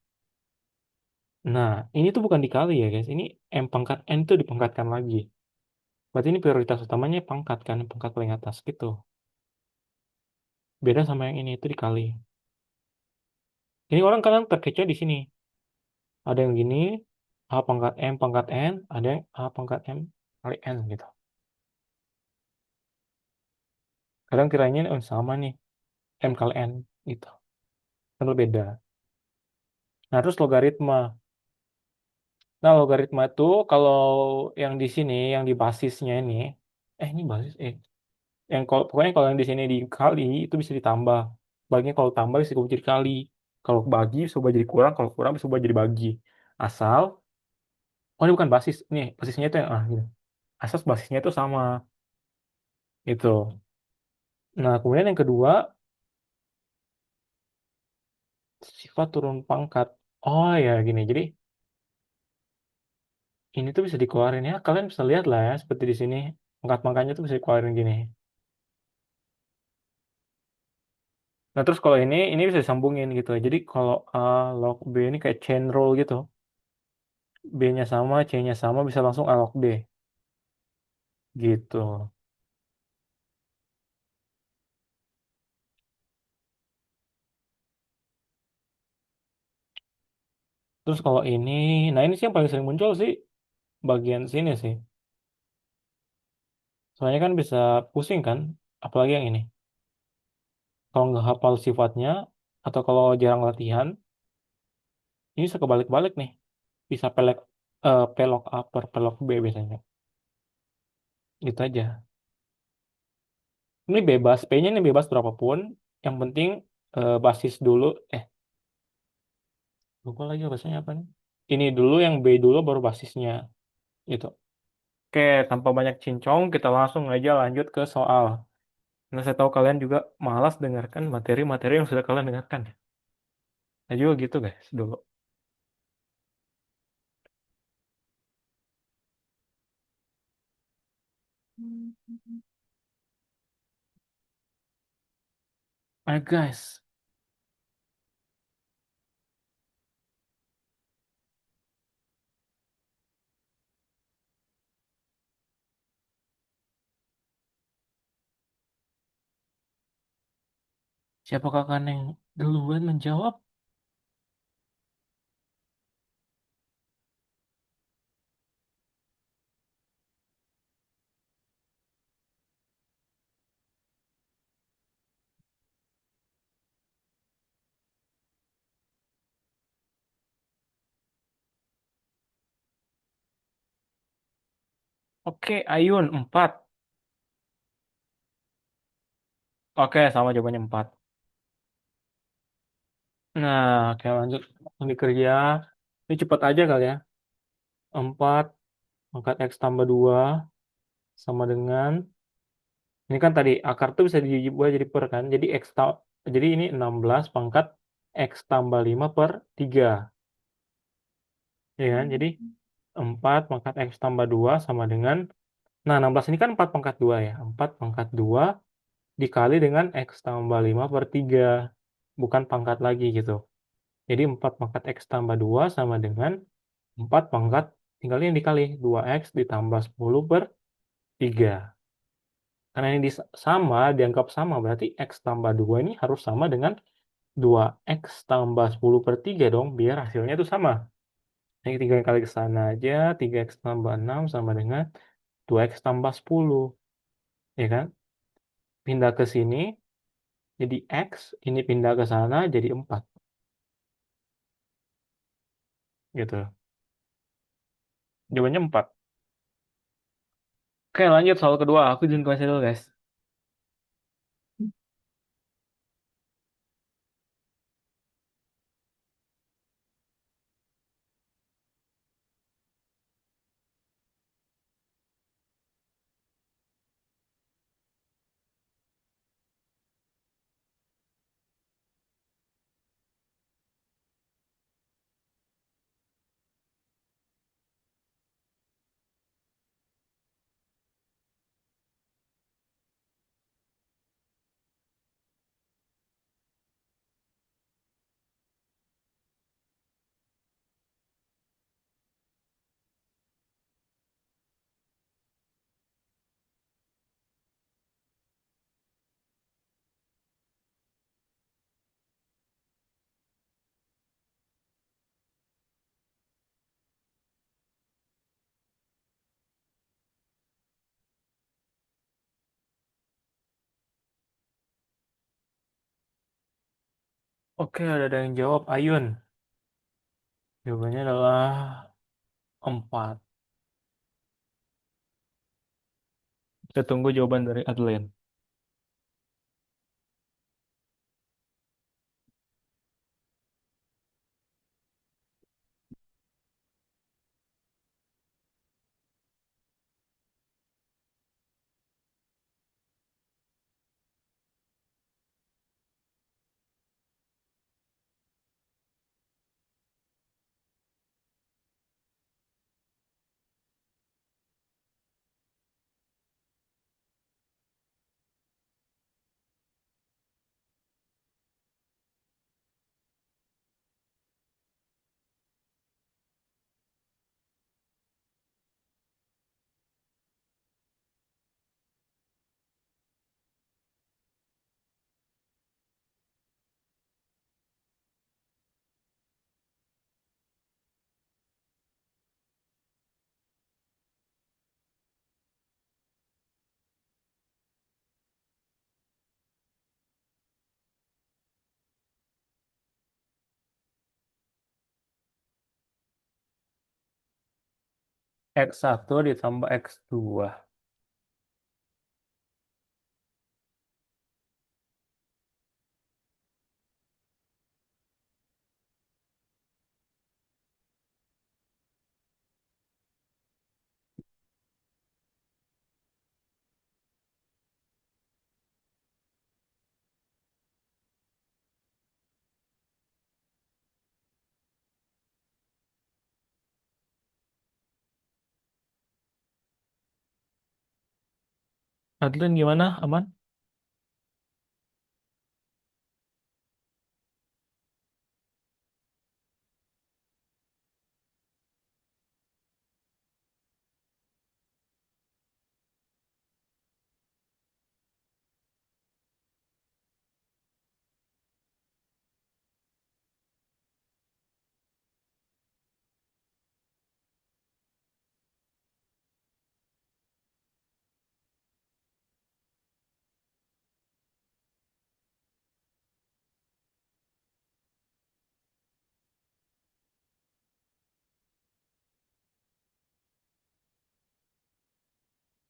Nah, ini tuh bukan dikali ya, guys. Ini M pangkat N tuh dipangkatkan lagi. Berarti ini prioritas utamanya pangkat kan, pangkat paling atas gitu. Beda sama yang ini itu dikali. Ini orang kadang terkecoh di sini. Ada yang gini, A pangkat M pangkat N, ada yang A pangkat M kali N gitu. Kadang kiranya oh, sama nih, M kali N gitu. Kan beda. Nah, terus logaritma. Nah, logaritma itu kalau yang di sini, yang di basisnya ini, ini basis, yang kalau pokoknya kalau yang di sini dikali itu bisa ditambah. Baginya kalau tambah bisa jadi kali. Kalau bagi bisa ubah jadi kurang, kalau kurang bisa ubah jadi bagi. Asal, oh ini bukan basis, nih basisnya itu yang gitu. Asas basisnya itu sama, itu. Nah, kemudian yang kedua, sifat turun pangkat. Oh ya gini, jadi ini tuh bisa dikeluarin ya. Kalian bisa lihat lah ya, seperti di sini. Pangkat-pangkatnya tuh bisa dikeluarin gini. Nah, terus kalau ini bisa disambungin gitu. Jadi kalau A log B ini kayak chain rule gitu. B-nya sama, C-nya sama, bisa langsung A log D. Gitu. Terus kalau ini, nah ini sih yang paling sering muncul sih, bagian sini sih. Soalnya kan bisa pusing kan, apalagi yang ini. Kalau nggak hafal sifatnya, atau kalau jarang latihan, ini bisa kebalik-balik nih. Bisa pelok A per pelok B biasanya. Gitu aja. Ini bebas, P-nya ini bebas berapapun. Yang penting basis dulu, lupa lagi bahasanya apa nih. Ini dulu yang B dulu baru basisnya. Gitu. Oke, tanpa banyak cincong, kita langsung aja lanjut ke soal. Karena saya tahu kalian juga malas dengarkan materi-materi yang sudah kalian dengarkan. Saya juga gitu guys, dulu. Ayo guys, siapakah kalian yang duluan menjawab? Oke, Ayun, 4. Oke, sama jawabannya 4. Nah, oke lanjut. Ini kerja. Ini cepat aja kali ya. 4 pangkat X tambah 2 sama dengan, ini kan tadi akar tuh bisa dibuat jadi per kan. Jadi ini 16 pangkat X tambah 5 per 3. Ya kan? Jadi 4 pangkat X tambah 2 sama dengan, nah 16 ini kan 4 pangkat 2 ya. 4 pangkat 2 dikali dengan X tambah 5 per 3. Bukan pangkat lagi gitu. Jadi 4 pangkat X tambah 2 sama dengan 4 pangkat, tinggal ini dikali 2X ditambah 10 per 3. Karena ini sama, dianggap sama, berarti X tambah 2 ini harus sama dengan 2X tambah 10 per 3 dong, biar hasilnya itu sama. Ini tinggal kali ke sana aja, 3X tambah 6 sama dengan 2X tambah 10. Ya kan? Pindah ke sini, jadi X, ini pindah ke sana, jadi 4. Gitu. Jawabannya 4. Oke, lanjut soal kedua. Aku izin kelas dulu, guys. Oke, ada yang jawab. Ayun. Jawabannya adalah 4. Kita tunggu jawaban dari Adlen. X1 ditambah X2. Adlen gimana? Aman?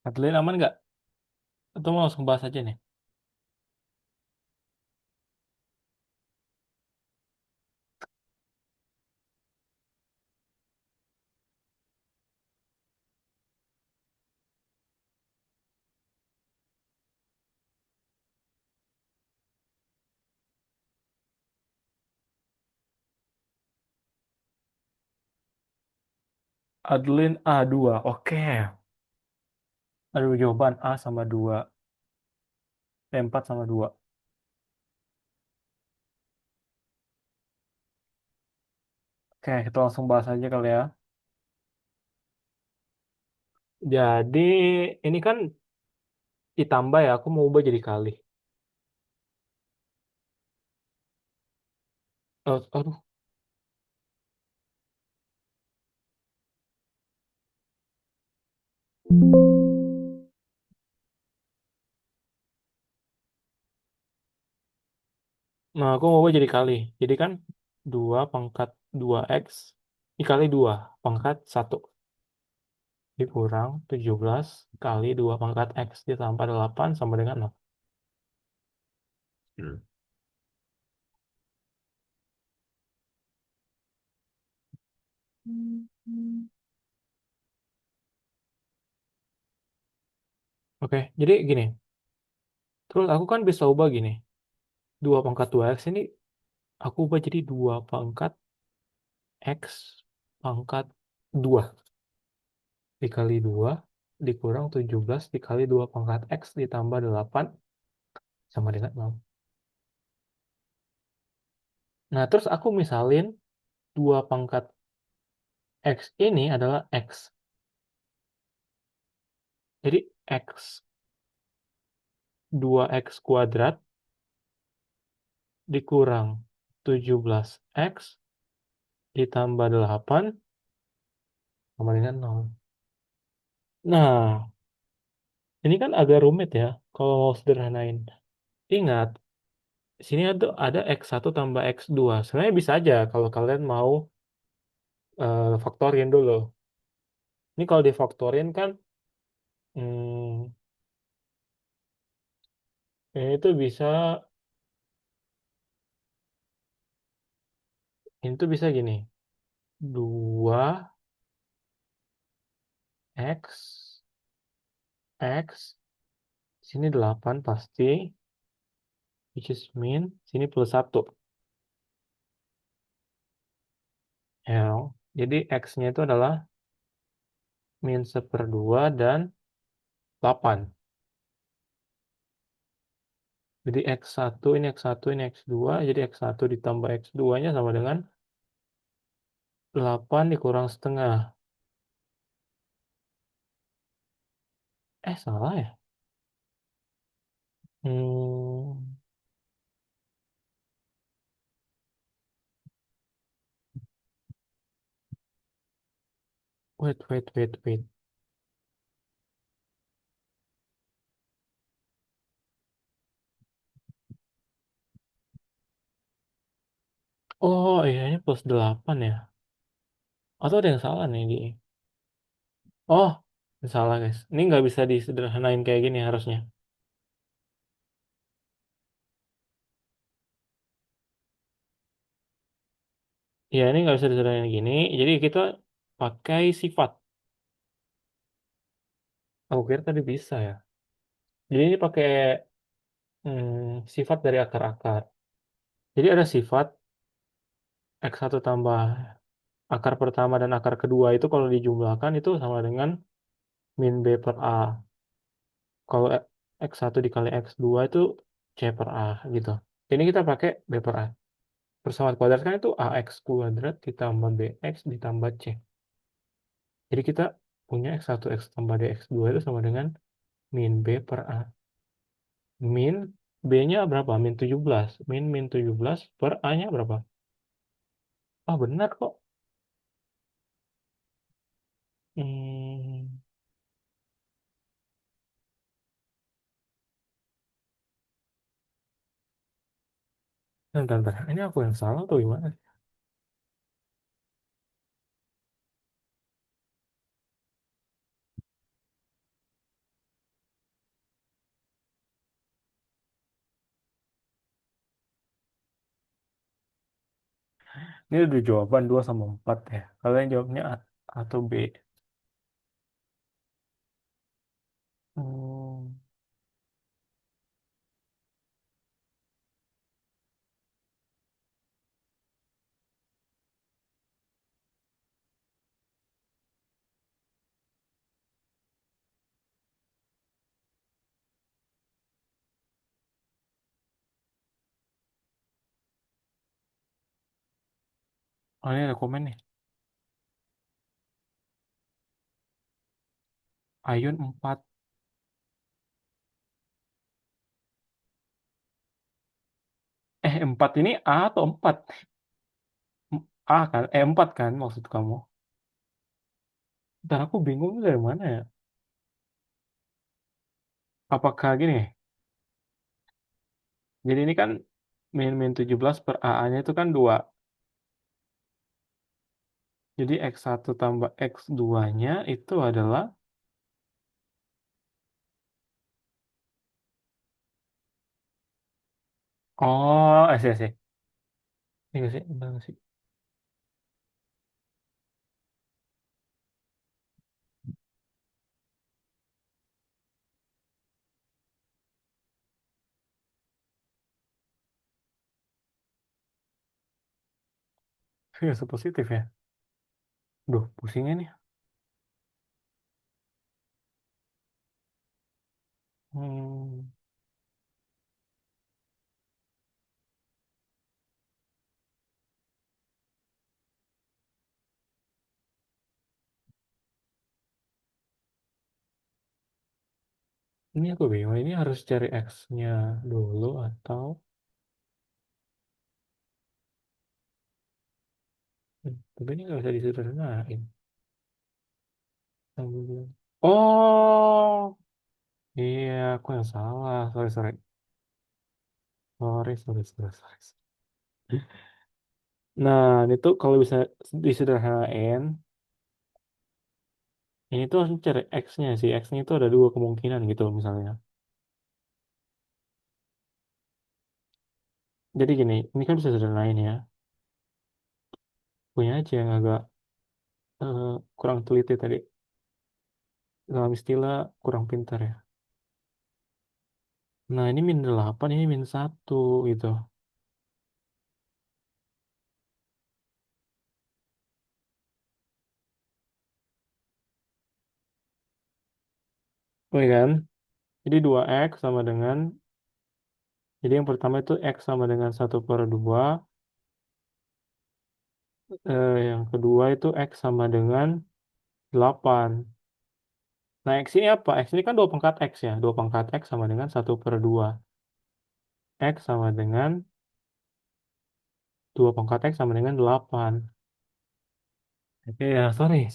Adeline aman nggak? Atau mau langsung bahas aja nih? Adeline A2, oke. Aduh, jawaban A sama 2. Empat sama 2. Oke, kita langsung bahas aja kali ya. Jadi, ini kan ditambah ya, aku mau ubah jadi kali. Aduh. Nah, aku mau ubah jadi kali. Jadi kan 2 pangkat 2x dikali 2 pangkat 1 dikurang 17 kali 2 pangkat x ditambah 8 sama dengan 0. Hmm. Oke, jadi gini. Terus aku kan bisa ubah gini. 2 pangkat 2x ini aku ubah jadi 2 pangkat x pangkat 2 dikali 2 dikurang 17 dikali 2 pangkat x ditambah 8 sama dengan 0. Nah, terus aku misalin 2 pangkat x ini adalah x. Jadi x 2x kuadrat dikurang 17x ditambah 8 sama dengan 0. Nah, ini kan agak rumit ya kalau mau sederhanain. Ingat, sini ada x1 tambah x2. Sebenarnya bisa aja kalau kalian mau faktorin dulu. Ini kalau difaktorin kan hmm, ini tuh bisa ini tuh bisa gini. 2x x sini 8 pasti which is min sini plus 1 L. Jadi x-nya itu adalah min 1/2 dan 8. Jadi x1 ini x1 ini x2. Jadi x1 ditambah x2-nya sama dengan 8 dikurang setengah. Salah ya? Hmm, wait. Oh, iya ini plus 8 ya. Atau ada yang salah nih di. Oh, salah guys. Ini nggak bisa disederhanain kayak gini harusnya. Ya, ini nggak bisa disederhanain gini. Jadi kita pakai sifat. Aku kira tadi bisa ya. Jadi ini pakai sifat dari akar-akar. Jadi ada sifat x1 tambah akar pertama dan akar kedua itu kalau dijumlahkan itu sama dengan min b per a. Kalau x1 dikali x2 itu c per a gitu. Ini kita pakai b per a. Persamaan kuadrat kan itu ax kuadrat ditambah bx ditambah c. Jadi kita punya x1 x tambah dx2 itu sama dengan min b per a. Min b-nya berapa? Min 17. Min 17 per a-nya berapa? Ah, benar kok. Hmm, bentar. Ini aku yang salah atau gimana? Ini ada jawaban 2 sama 4 ya. Kalian jawabnya A atau B. Hmm. Oh, ini ada komen nih. Ayun 4. 4 ini A atau 4? A kan? 4 kan maksud kamu? Ntar aku bingung dari mana ya. Apakah gini? Jadi ini kan min 17 per AA-nya itu kan 2. Jadi X1 tambah X2-nya itu adalah. Oh, sih. Ini nggak sih? Benar nggak sih? Iya, sepositif ya. Duh, pusingnya nih. Hmm, ini aku bingung. Ini harus cari X-nya dulu atau. Tapi ini nggak bisa disederhanain. Oh, iya, aku yang salah. Sorry. Sorry. Nah, ini tuh kalau bisa disederhanain, ini tuh harus cari X-nya sih. X-nya itu ada dua kemungkinan gitu misalnya. Jadi gini, ini kan bisa sederhanain ya. Punya aja yang agak kurang teliti tadi. Dalam istilah kurang pintar ya. Nah, ini min 8, ini min 1 gitu. Oke kan? Jadi 2X sama dengan, jadi yang pertama itu X sama dengan 1/2. Yang kedua itu X sama dengan 8. Nah, X ini apa? X ini kan 2 pangkat X ya. 2 pangkat X sama dengan 1/2. X sama dengan 2 pangkat X sama dengan 8. Oke ya, sorry.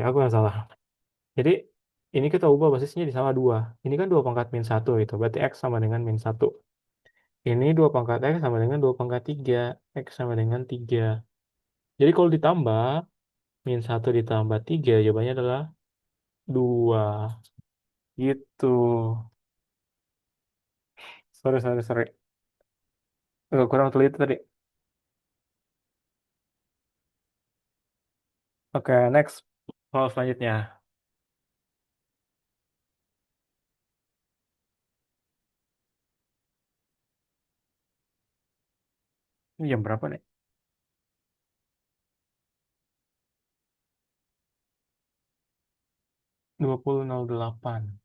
Aku yang salah. Jadi, ini kita ubah basisnya di sama 2. Ini kan 2 pangkat min 1 itu. Berarti X sama dengan min 1. Ini 2 pangkat X sama dengan 2 pangkat 3. X sama dengan 3. Jadi kalau ditambah, min 1 ditambah 3, jawabannya adalah 2. Gitu. Sorry. Kurang teliti tadi. Oke, next. Soal selanjutnya. Ini jam berapa nih? 20.08.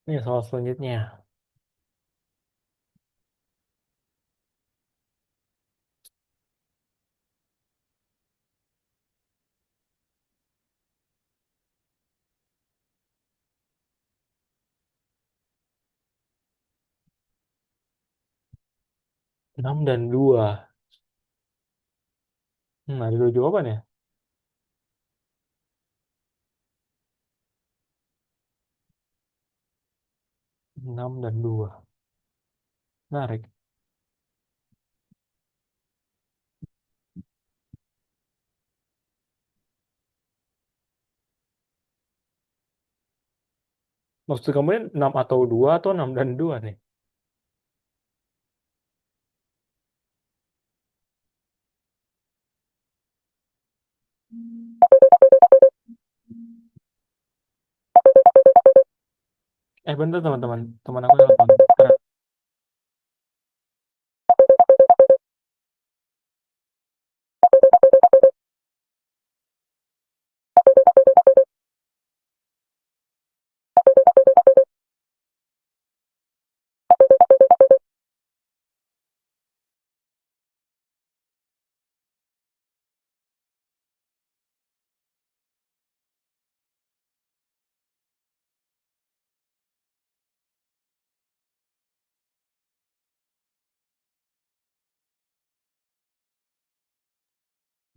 Ini soal selanjutnya. 6 dan 2. Ada dua jawaban ya. 6 dan 2. Menarik. Maksud kamu ini 6 atau 2 atau 6 dan 2 nih? Bentar teman-teman. Teman aku telepon. Bentar.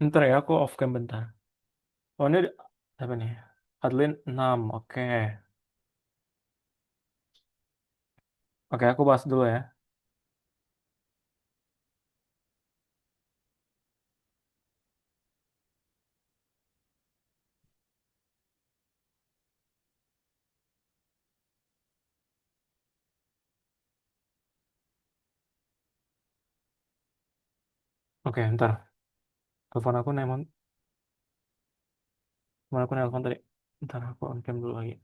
Bentar ya, aku off cam bentar. Oh ini apa nih? Adlin 6, oke. Oke, aku bahas dulu ya. Oke, bentar. Telepon aku nelpon, teman aku nelpon tadi. Bentar, aku on cam dulu lagi.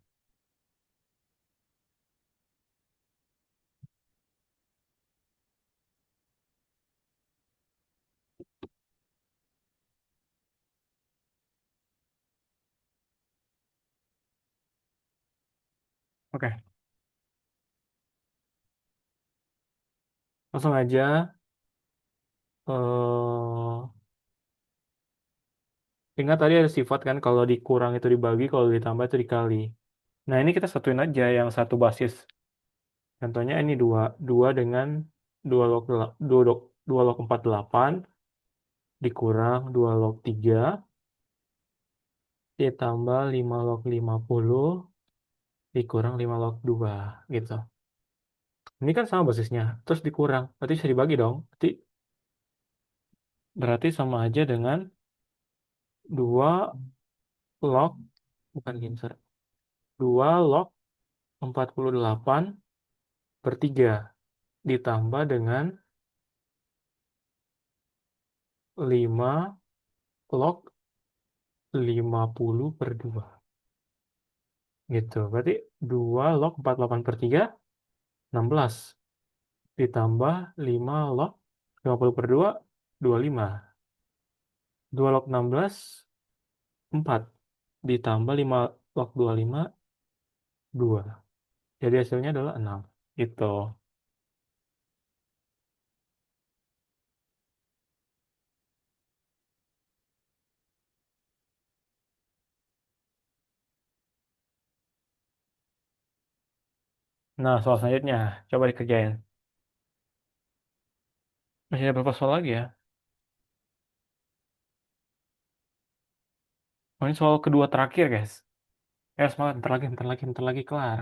Oke, langsung aja. eh Ingat tadi ada sifat kan, kalau dikurang itu dibagi, kalau ditambah itu dikali. Nah, ini kita satuin aja yang satu basis. Contohnya ini dua, dua dengan dua log 48 dikurang 2 log 3 ditambah 5 log 50 dikurang 5 log 2 gitu. Ini kan sama basisnya, terus dikurang. Berarti bisa dibagi dong. Berarti sama aja dengan 2 log, bukan gini, sorry. 2 log 48 per 3 ditambah dengan 5 log 50 per 2 gitu. Berarti 2 log 48 per 3 16 ditambah 5 log 50 per 2 25. 2 log 16 4 ditambah 5 log 25 2. Jadi hasilnya adalah 6 gitu. Nah, soal selanjutnya coba dikerjain. Masih ada berapa soal lagi ya? Oh, ini soal kedua terakhir, guys. Semangat, bentar lagi kelar.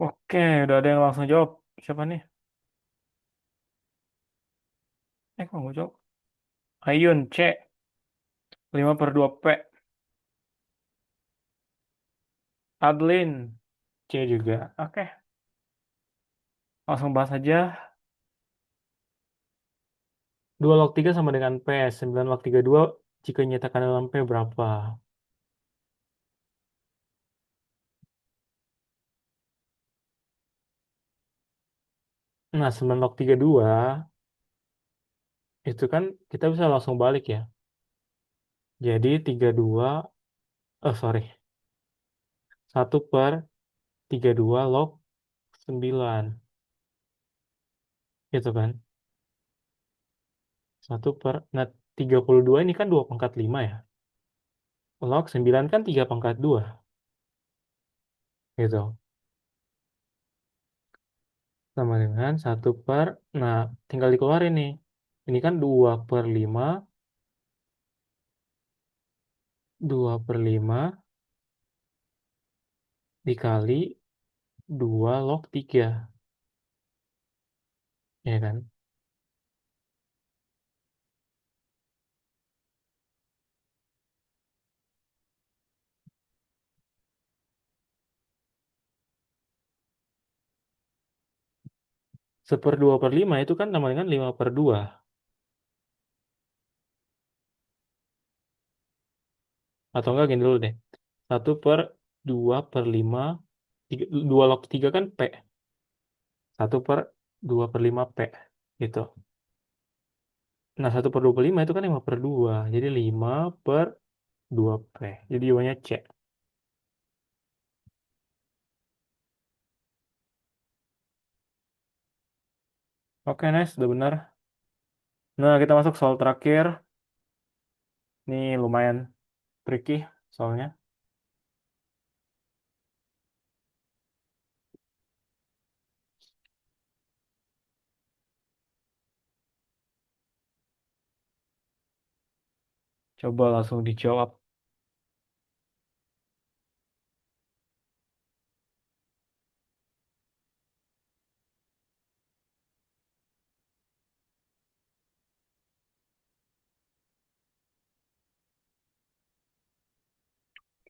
Oke, udah ada yang langsung jawab. Siapa nih? Kok nggak jawab? Ayun, C. 5 per 2 P. Adlin, C juga. Oke, langsung bahas aja. 2 log 3 sama dengan P. 9 log 32 jika nyatakan dalam P berapa? Nah, 9 log 32 itu kan kita bisa langsung balik ya. Jadi 32, sorry. 1 per 32 log 9. gitu kan. Nah, 32 ini kan 2 pangkat 5 ya. Log 9 kan 3 pangkat 2 gitu. Sama dengan 1 per, nah tinggal dikeluarin nih. Ini kan 2/5, 2/5 dikali 2 log 3, ya kan? 1/2/5 itu kan sama dengan 5/2. Atau enggak gini dulu deh. 1/2/5, 2 log 3 kan P. 1/2/5 P. Gitu. Nah, 1/25 itu kan 5/2. Jadi 5/2P. Jadi jawabannya C. Oke, nice. Udah benar. Nah, kita masuk soal terakhir. Ini lumayan tricky soalnya. Coba langsung dijawab.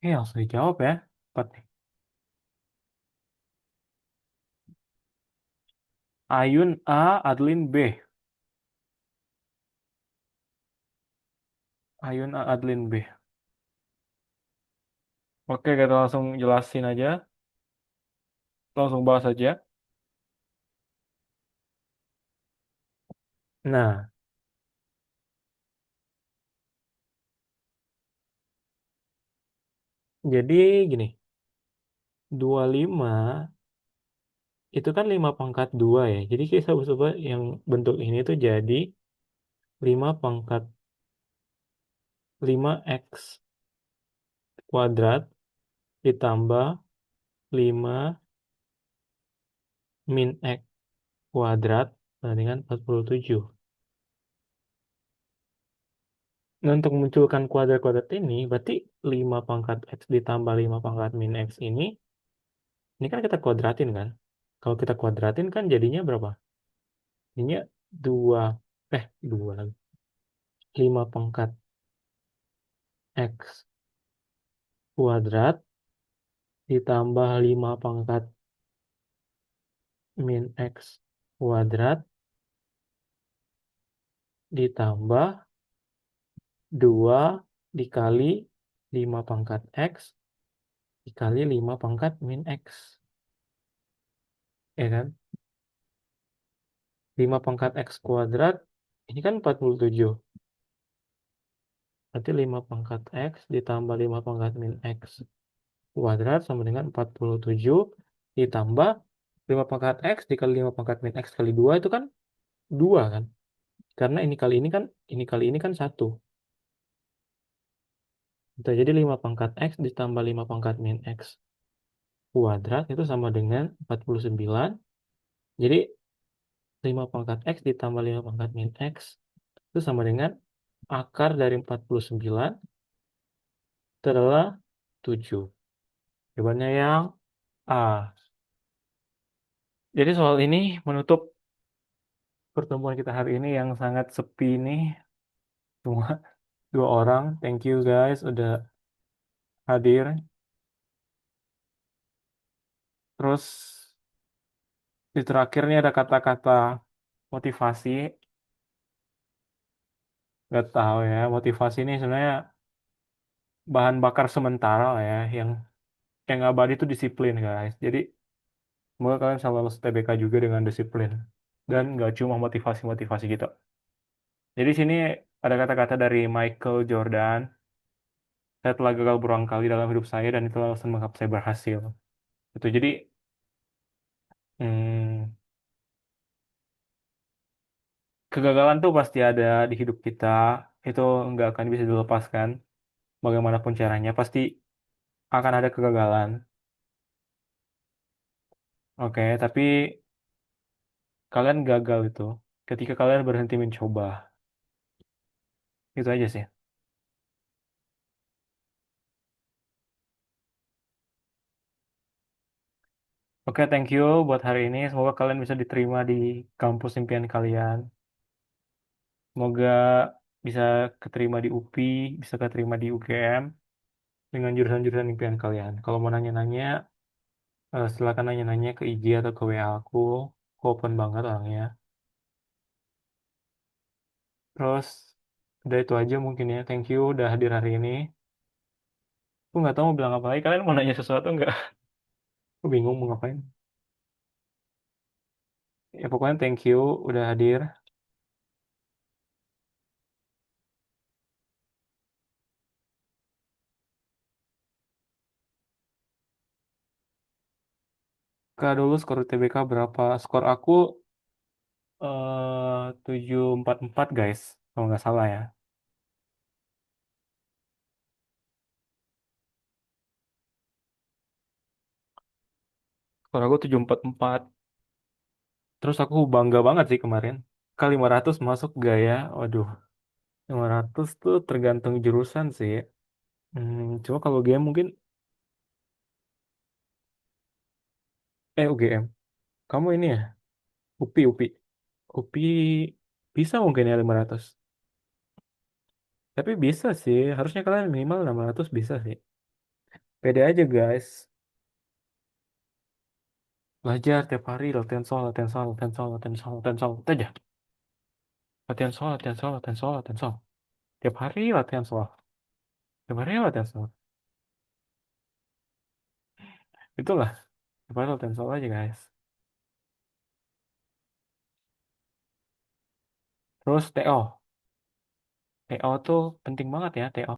Oke, langsung dijawab ya. Empat nih. Ayun A, Adlin B. Ayun A, Adlin B. Oke, kita langsung jelasin aja. Langsung bahas aja. Nah, jadi gini. 25 itu kan 5/2 ya. Jadi kita coba yang bentuk ini tuh jadi 5 x kuadrat ditambah 5 min x kuadrat dengan 47. Nah, untuk memunculkan kuadrat-kuadrat ini, berarti 5 pangkat x ditambah 5 pangkat min x ini kan kita kuadratin kan? Kalau kita kuadratin kan jadinya berapa? Jadinya 2, 2 lagi. 5 pangkat x kuadrat ditambah 5 pangkat min x kuadrat ditambah 2 dikali 5 pangkat x dikali 5 pangkat min x. Ya kan? 5 pangkat x kuadrat, ini kan 47. Berarti 5 pangkat x ditambah 5 pangkat min x kuadrat sama dengan 47 ditambah 5 pangkat x dikali 5 pangkat min x kali 2 itu kan 2 kan? Karena ini kali ini kan 1. Jadi 5 pangkat x ditambah 5 pangkat min x kuadrat itu sama dengan 49. Jadi 5 pangkat x ditambah 5 pangkat min x itu sama dengan akar dari 49 itu adalah 7. Jawabannya yang A. Jadi soal ini menutup pertemuan kita hari ini yang sangat sepi ini. Cuma 2 orang. Thank you guys udah hadir. Terus di terakhir nih ada kata-kata motivasi. Nggak tahu ya, motivasi ini sebenarnya bahan bakar sementara lah ya. Yang abadi itu disiplin guys. Jadi semoga kalian selalu lulus TBK juga dengan disiplin. Dan nggak cuma motivasi-motivasi gitu. Jadi sini ada kata-kata dari Michael Jordan. Saya telah gagal berulang kali dalam hidup saya dan itu alasan mengapa saya berhasil. Itu jadi hmm, Kegagalan tuh pasti ada di hidup kita. Itu nggak akan bisa dilepaskan. Bagaimanapun caranya, pasti akan ada kegagalan. Oke, tapi kalian gagal itu ketika kalian berhenti mencoba. Itu aja sih. Oke, thank you buat hari ini. Semoga kalian bisa diterima di kampus impian kalian. Semoga bisa keterima di UPI, bisa keterima di UGM dengan jurusan-jurusan impian kalian. Kalau mau nanya-nanya, silakan nanya-nanya ke IG atau ke WA aku. Aku open banget orangnya. Terus, udah itu aja mungkin ya. Thank you udah hadir hari ini. Aku nggak tahu mau bilang apa lagi. Kalian mau nanya sesuatu nggak? Aku bingung mau ngapain. Ya pokoknya thank you udah hadir. Kak dulu skor UTBK berapa? Skor aku 744 guys. Kalau nggak salah ya. Skor aku 744. Terus aku bangga banget sih kemarin. K500 masuk gaya. Waduh, 500 tuh tergantung jurusan sih. Cuma kalau game mungkin, UGM. Kamu ini ya, UPI, UPI. UPI bisa mungkin ya 500. Tapi bisa sih, harusnya kalian minimal 600 bisa sih. Pede aja guys. Belajar tiap hari, latihan sol, latihan sol, latihan sol, latihan sol, latihan sol. Itu aja. Latihan sol, latihan sol, latihan sol, latihan sol. Tiap hari latihan sol. Tiap hari latihan sol. Itulah. Tiap hari latihan sol aja guys. Terus TO. TO tuh penting banget ya, TO.